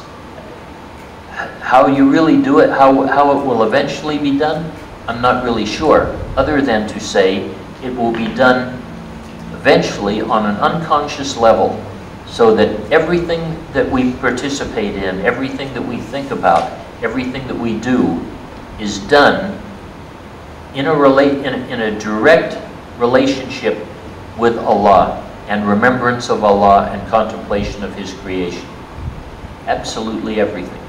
How you really do it, how it will eventually be done, I'm not really sure, other than to say it will be done eventually on an unconscious level, so that everything that we participate in, everything that we think about, everything that we do is done in a direct relationship with Allah and remembrance of Allah and contemplation of His creation. Absolutely everything.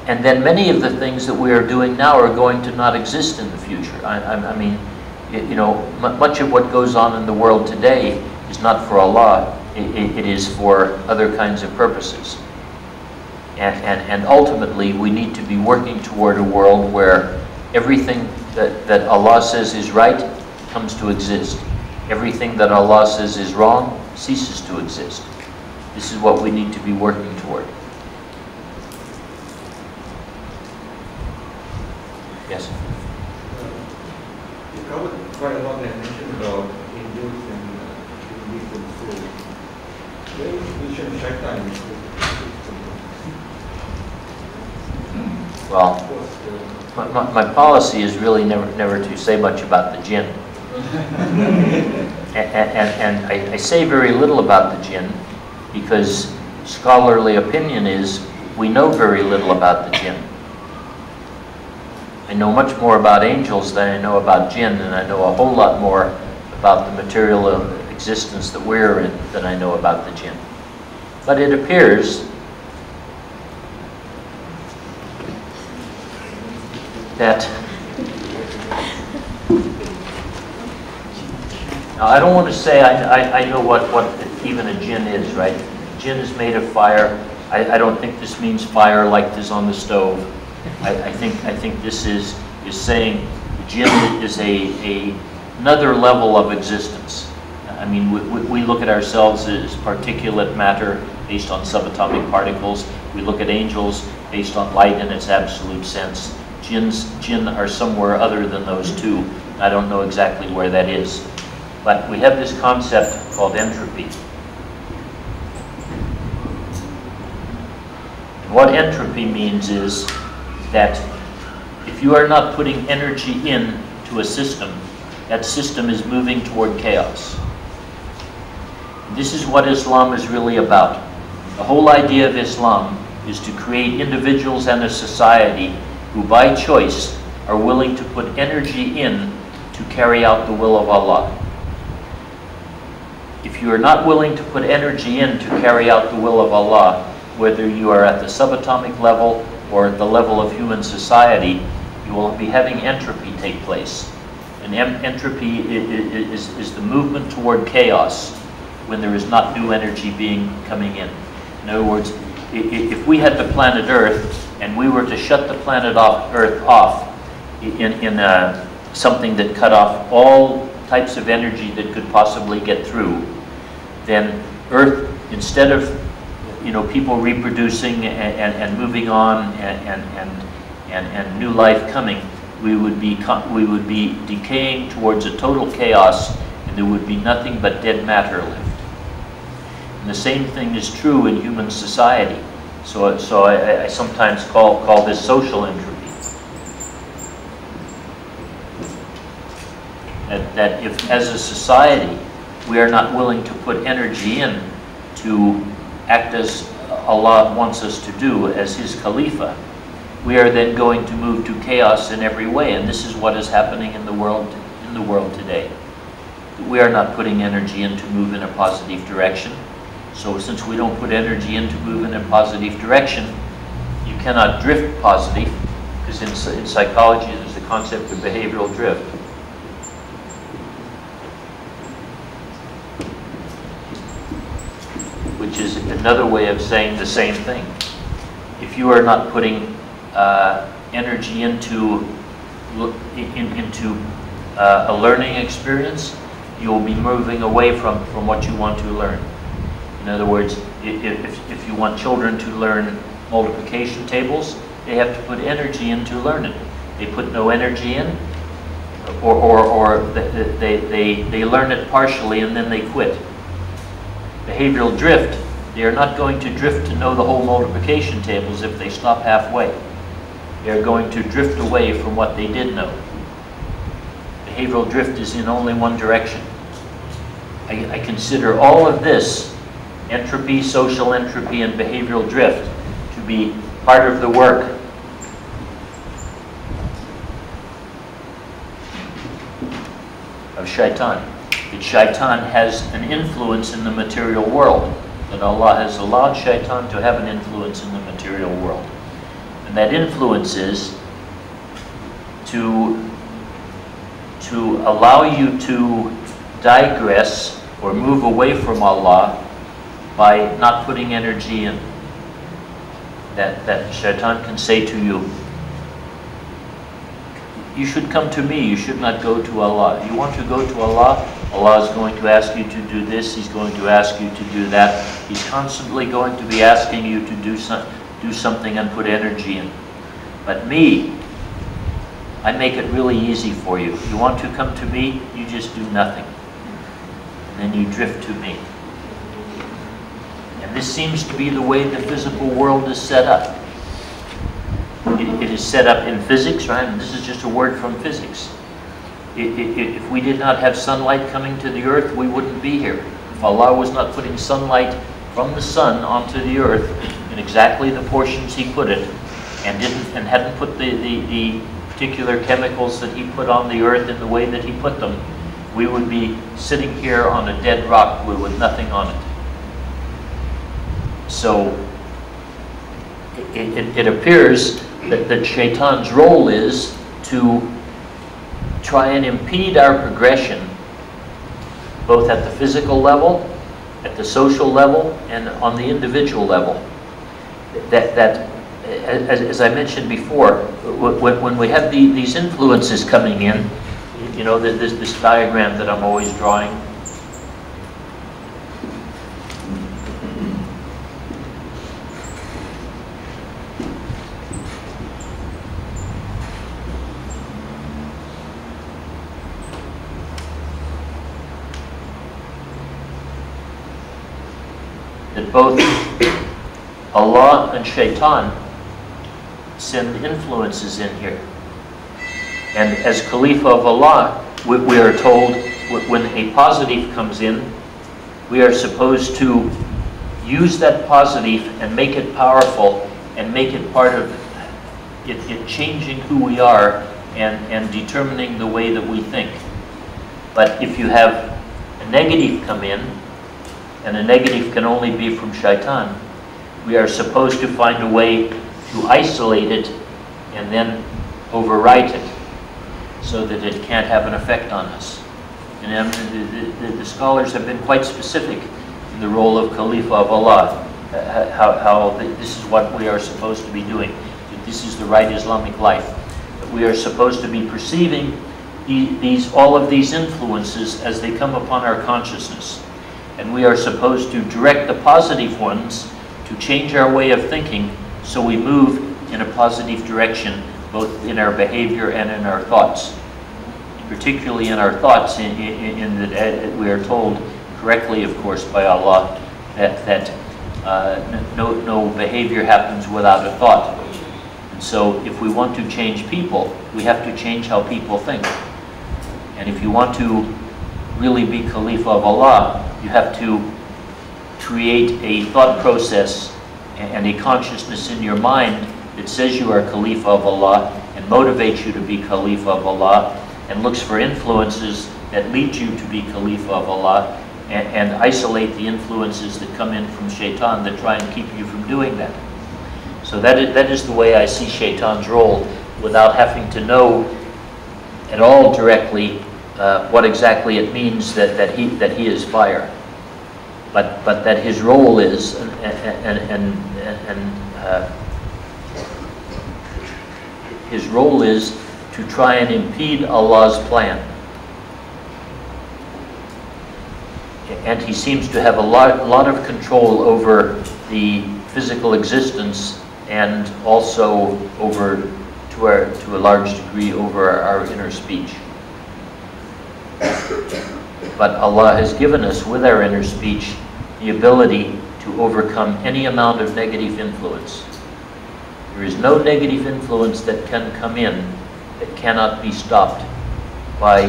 And then many of the things that we are doing now are going to not exist in the future. I mean, you know, much of what goes on in the world today is not for Allah, it is for other kinds of purposes. And ultimately, we need to be working toward a world where everything that Allah says is right comes to exist. Everything that Allah says is wrong ceases to exist. This is what we need to be working toward. Yes? You covered quite a lot and mentioned about angels and humans and so. Where is the position of shaitan? Well, my policy is really never to say much about the jinn. and I say very little about the jinn because scholarly opinion is we know very little about the jinn. I know much more about angels than I know about jinn, and I know a whole lot more about the material existence that we're in than I know about the jinn. But it appears that now I don't want to say I know what even a jinn is, right? Jinn is made of fire. I don't think this means fire like this on the stove. I think this is saying jinn is another level of existence. I mean, we look at ourselves as particulate matter based on subatomic particles. We look at angels based on light in its absolute sense. Jinn are somewhere other than those two. I don't know exactly where that is. But we have this concept called entropy. And what entropy means is that if you are not putting energy in to a system, that system is moving toward chaos. This is what Islam is really about. The whole idea of Islam is to create individuals and a society who by choice are willing to put energy in to carry out the will of Allah. If you are not willing to put energy in to carry out the will of Allah, whether you are at the subatomic level or at the level of human society, you will be having entropy take place. And entropy is the movement toward chaos when there is not new energy coming in. In other words, if we had the planet Earth and we were to shut the planet Earth off in something that cut off all types of energy that could possibly get through, then Earth, instead of people reproducing and moving on and new life coming, we would be decaying towards a total chaos, and there would be nothing but dead matter left. And the same thing is true in human society. So I sometimes call this social entropy. That if, as a society, we are not willing to put energy in to act as Allah wants us to do as His Khalifa, we are then going to move to chaos in every way, and this is what is happening in the world today. We are not putting energy in to move in a positive direction. So since we don't put energy in to move in a positive direction, you cannot drift positive, because in psychology there's the concept of behavioral drift. Which is another way of saying the same thing. If you are not putting energy into a learning experience, you will be moving away from what you want to learn. In other words, if you want children to learn multiplication tables, they have to put energy into learning. They put no energy in, or they learn it partially and then they quit. Behavioral drift, they are not going to drift to know the whole multiplication tables if they stop halfway. They are going to drift away from what they did know. Behavioral drift is in only one direction. I consider all of this, entropy, social entropy, and behavioral drift, to be part of the work of shaitan. That shaitan has an influence in the material world. That Allah has allowed shaitan to have an influence in the material world. And that influence is to allow you to digress or move away from Allah by not putting energy in. That shaitan can say to you, you should come to me, you should not go to Allah. You want to go to Allah? Allah is going to ask you to do this, He's going to ask you to do that. He's constantly going to be asking you to do something and put energy in. But me, I make it really easy for you. You want to come to me, you just do nothing. And then you drift to me. And this seems to be the way the physical world is set up. It is set up in physics, right? And this is just a word from physics. If we did not have sunlight coming to the earth, we wouldn't be here. If Allah was not putting sunlight from the sun onto the earth in exactly the portions He put it, and hadn't put the particular chemicals that He put on the earth in the way that He put them, we would be sitting here on a dead rock with nothing on it. So it appears that shaitan's role is to try and impede our progression, both at the physical level, at the social level, and on the individual level. As I mentioned before, when we have these influences coming in, you know, this diagram that I'm always drawing, that both Allah and shaitan send influences in here. And as Khalifa of Allah, we are told when a positive comes in, we are supposed to use that positive and make it powerful and make it part of it changing who we are and determining the way that we think. But if you have a negative come in, and a negative can only be from shaitan, we are supposed to find a way to isolate it and then overwrite it so that it can't have an effect on us. And the scholars have been quite specific in the role of Khalifa of Allah, how this is what we are supposed to be doing, that this is the right Islamic life, that we are supposed to be perceiving all of these influences as they come upon our consciousness. And we are supposed to direct the positive ones to change our way of thinking so we move in a positive direction, both in our behavior and in our thoughts. Particularly in our thoughts, in that we are told correctly, of course, by Allah, that no behavior happens without a thought. And so if we want to change people, we have to change how people think. And if you want to really be Khalifa of Allah, you have to create a thought process and a consciousness in your mind that says you are Khalifa of Allah and motivates you to be Khalifa of Allah and looks for influences that lead you to be Khalifa of Allah and isolate the influences that come in from shaitan that try and keep you from doing that. So that is the way I see shaitan's role, without having to know at all directly what exactly it means that he is fire. But that his role is his role is to try and impede Allah's plan. And he seems to have a lot of control over the physical existence and also over, to a large degree, over our inner speech. But Allah has given us, with our inner speech, the ability to overcome any amount of negative influence. There is no negative influence that can come in that cannot be stopped by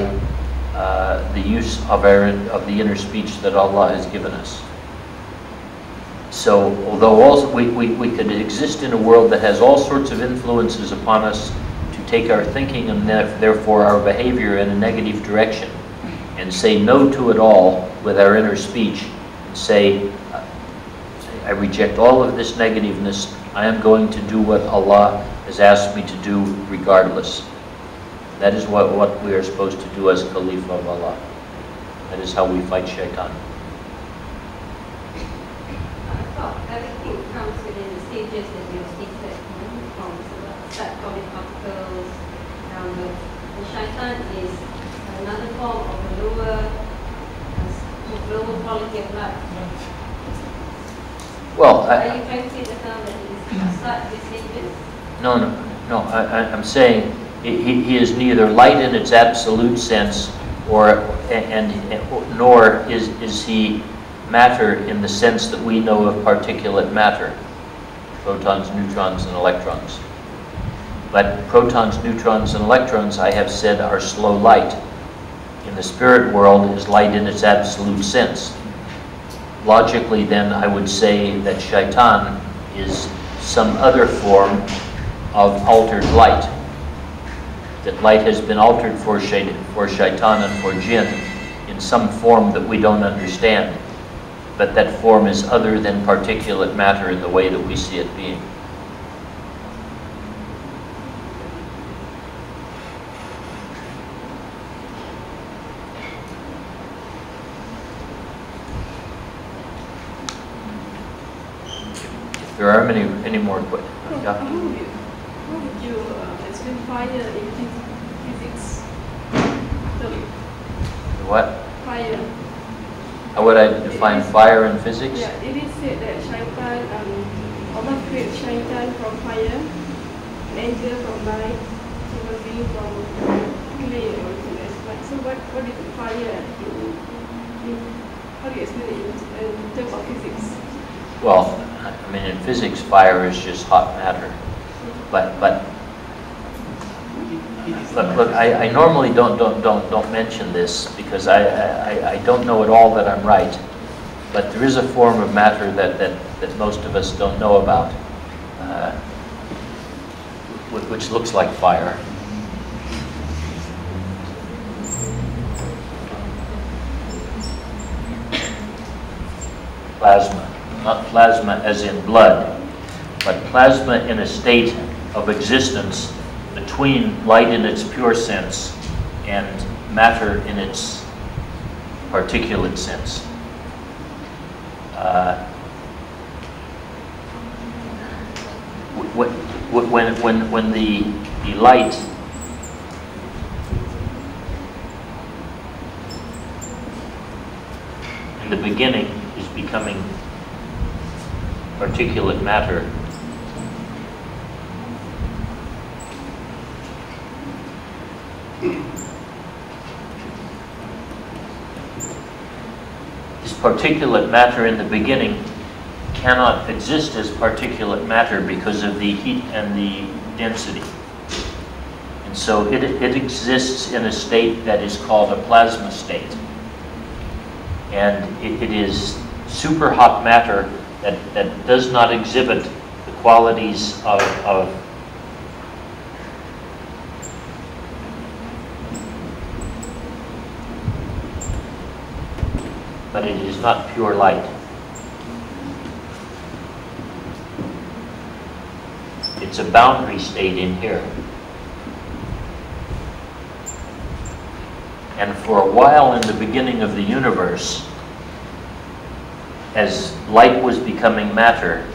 the use of the inner speech that Allah has given us. So, although also we could exist in a world that has all sorts of influences upon us to take our thinking and therefore our behavior in a negative direction, and say no to it all with our inner speech, and say, I reject all of this negativeness, I am going to do what Allah has asked me to do regardless. That is what we are supposed to do as Khalifa of Allah. That is how we fight shaitan. Everything comes within the stages that you stated, from subatomic particles downwards. And shaitan is another form of a lower quality of life. Well, are you trying to say the term that it is outside the stages? No. I'm saying he is neither light in its absolute sense, nor is he matter in the sense that we know of particulate matter, protons, neutrons, and electrons. But protons, neutrons, and electrons, I have said, are slow light. In the spirit world is light in its absolute sense. Logically, then, I would say that shaitan is some other form of altered light. That light has been altered for shaitan and for jinn in some form that we don't understand. But that form is other than particulate matter in the way that we see it being. If there are any more questions. How would you explain fire in physics? What? Fire. How would I define fire in physics? Yeah, it is said that shaitan, Allah creates shaitan from fire, an angel from light, human being from clay or something. So what is fire? How do you explain it in terms of physics? Well, I mean, in physics, fire is just hot matter. But look, I normally don't mention this because I don't know at all that I'm right. But there is a form of matter that most of us don't know about, which looks like fire. Plasma. Not plasma as in blood, but plasma in a state of existence between light in its pure sense and matter in its particulate sense. When the light in the beginning is becoming particulate matter, this particulate matter in the beginning cannot exist as particulate matter because of the heat and the density. And so it exists in a state that is called a plasma state. And it is super hot matter that does not exhibit the qualities of but it is not pure light. It's a boundary state in here. And for a while in the beginning of the universe, as light was becoming matter,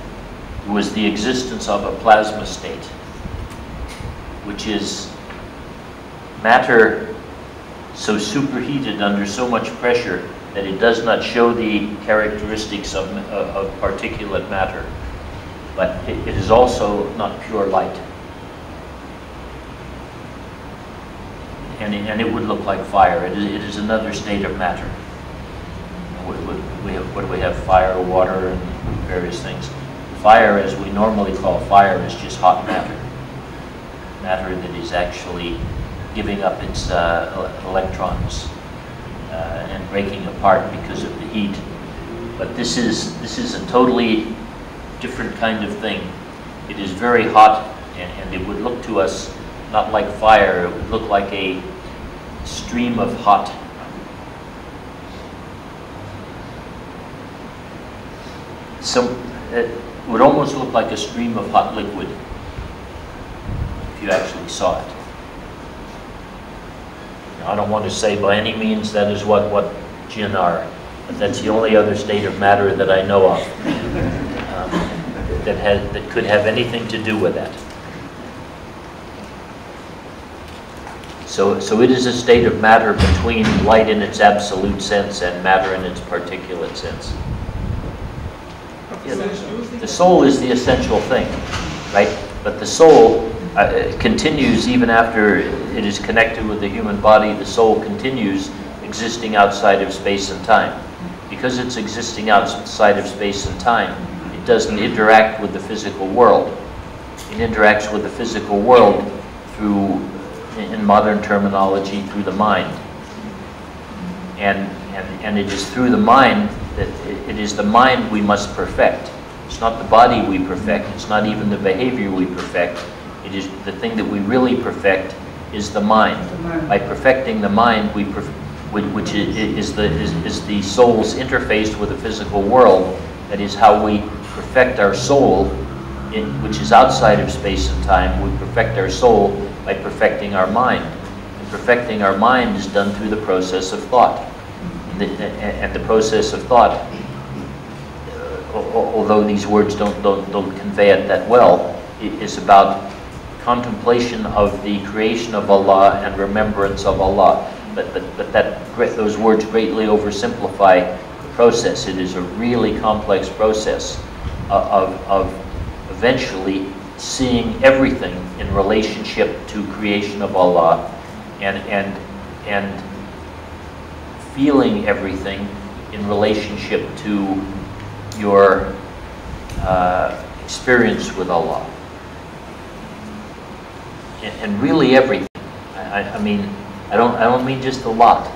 it was the existence of a plasma state, which is matter so superheated under so much pressure that it does not show the characteristics of particulate matter. But it is also not pure light. And it would look like fire. It is another state of matter. What do we have? Fire, water, and various things. Fire, as we normally call fire, is just hot matter. Matter that is actually giving up its electrons and breaking apart because of the heat. But this is a totally different kind of thing. It is very hot, and it would look to us not like fire. It would look like a stream of hot. It would almost look like a stream of hot liquid if you actually saw it. Now, I don't want to say by any means that is what jinn are, but that's the only other state of matter that I know of that could have anything to do with that. So it is a state of matter between light in its absolute sense and matter in its particulate sense. Yeah, the soul is the essential thing, right? But the soul continues even after it is connected with the human body. The soul continues existing outside of space and time. Because it's existing outside of space and time, it doesn't interact with the physical world. It interacts with the physical world through, in modern terminology, through the mind. And it is through the mind that it is the mind we must perfect. It's not the body we perfect. It's not even the behavior we perfect. It is the thing that we really perfect is the mind. By perfecting the mind, which is the soul's interface with the physical world. That is how we perfect our soul, which is outside of space and time. We perfect our soul by perfecting our mind. And perfecting our mind is done through the process of thought. And the process of thought, although these words don't convey it that well, it is about contemplation of the creation of Allah and remembrance of Allah. But those words greatly oversimplify the process. It is a really complex process of eventually seeing everything in relationship to creation of Allah and feeling everything in relationship to your experience with Allah. And really everything. I mean, I don't mean just a lot.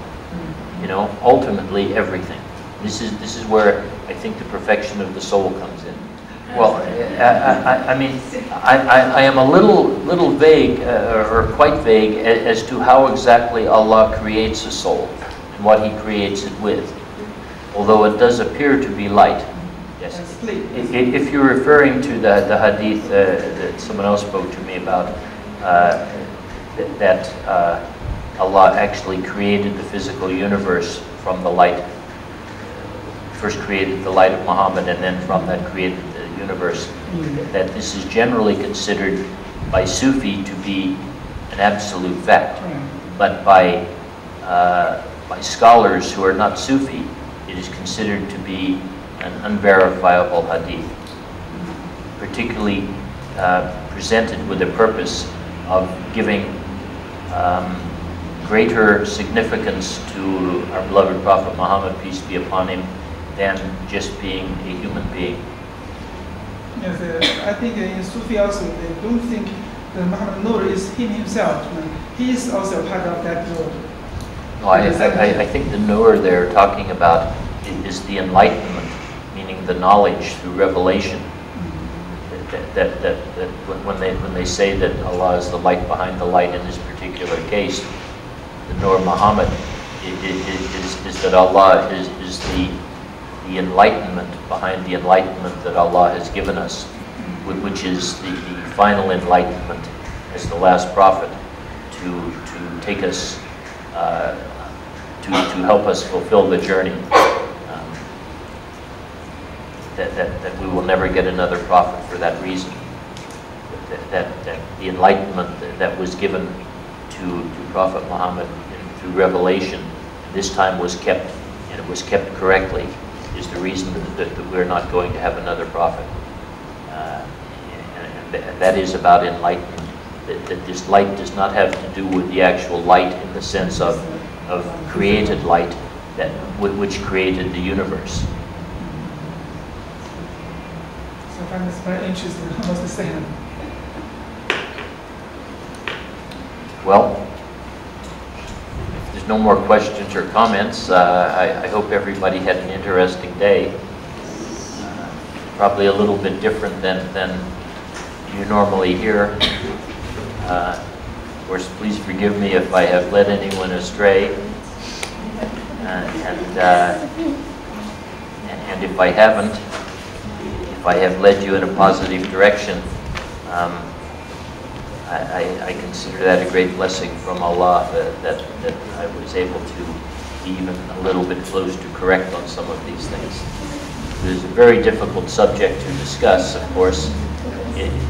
You know, ultimately everything. This is where I think the perfection of the soul comes in. Well, I mean, I am a little vague, or quite vague, as to how exactly Allah creates a soul and what He creates it with. Although it does appear to be light. Yes. If you're referring to the hadith that someone else spoke to me about, that Allah actually created the physical universe from the light. First created the light of Muhammad, and then from that created the universe. That this is generally considered by Sufi to be an absolute fact, but by scholars who are not Sufi, it is considered to be an unverifiable hadith, particularly presented with the purpose of giving greater significance to our beloved Prophet Muhammad, peace be upon him, than just being a human being. Yes, I think in Sufi also they don't think that Muhammad Nur is him himself. He is also part of that Nur. No, I think the Nur they're talking about is the enlightenment, meaning the knowledge through revelation. That when they say that Allah is the light behind the light in this particular case, the Nur Muhammad is that Allah is the enlightenment behind the enlightenment that Allah has given us, which is the final enlightenment as the last prophet to take us to help us fulfill the journey. That we will never get another prophet for that reason. That the enlightenment that was given to Prophet Muhammad through revelation, this time was kept, and it was kept correctly, is the reason that we're not going to have another prophet. And that is about enlightenment. That this light does not have to do with the actual light in the sense of created light, which created the universe. I find this very interesting, almost the same. Well, if there's no more questions or comments, I hope everybody had an interesting day. Probably a little bit different than you normally hear. Of course, please forgive me if I have led anyone astray. And if I haven't, if I have led you in a positive direction, I consider that a great blessing from Allah that I was able to be even a little bit close to correct on some of these things. It is a very difficult subject to discuss, of course,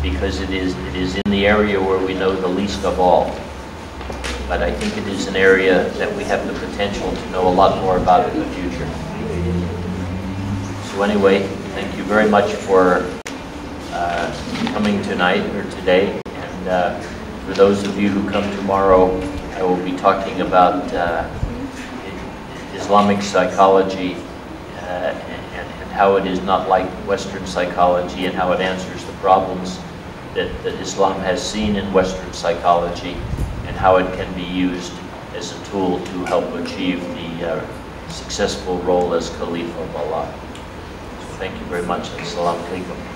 because it is in the area where we know the least of all. But I think it is an area that we have the potential to know a lot more about in the future. So anyway, thank you very much for coming tonight or today. And for those of you who come tomorrow, I will be talking about Islamic psychology and how it is not like Western psychology, and how it answers the problems that Islam has seen in Western psychology, and how it can be used as a tool to help achieve the successful role as Khalifah of Allah. So thank you very much. Assalamu alaikum.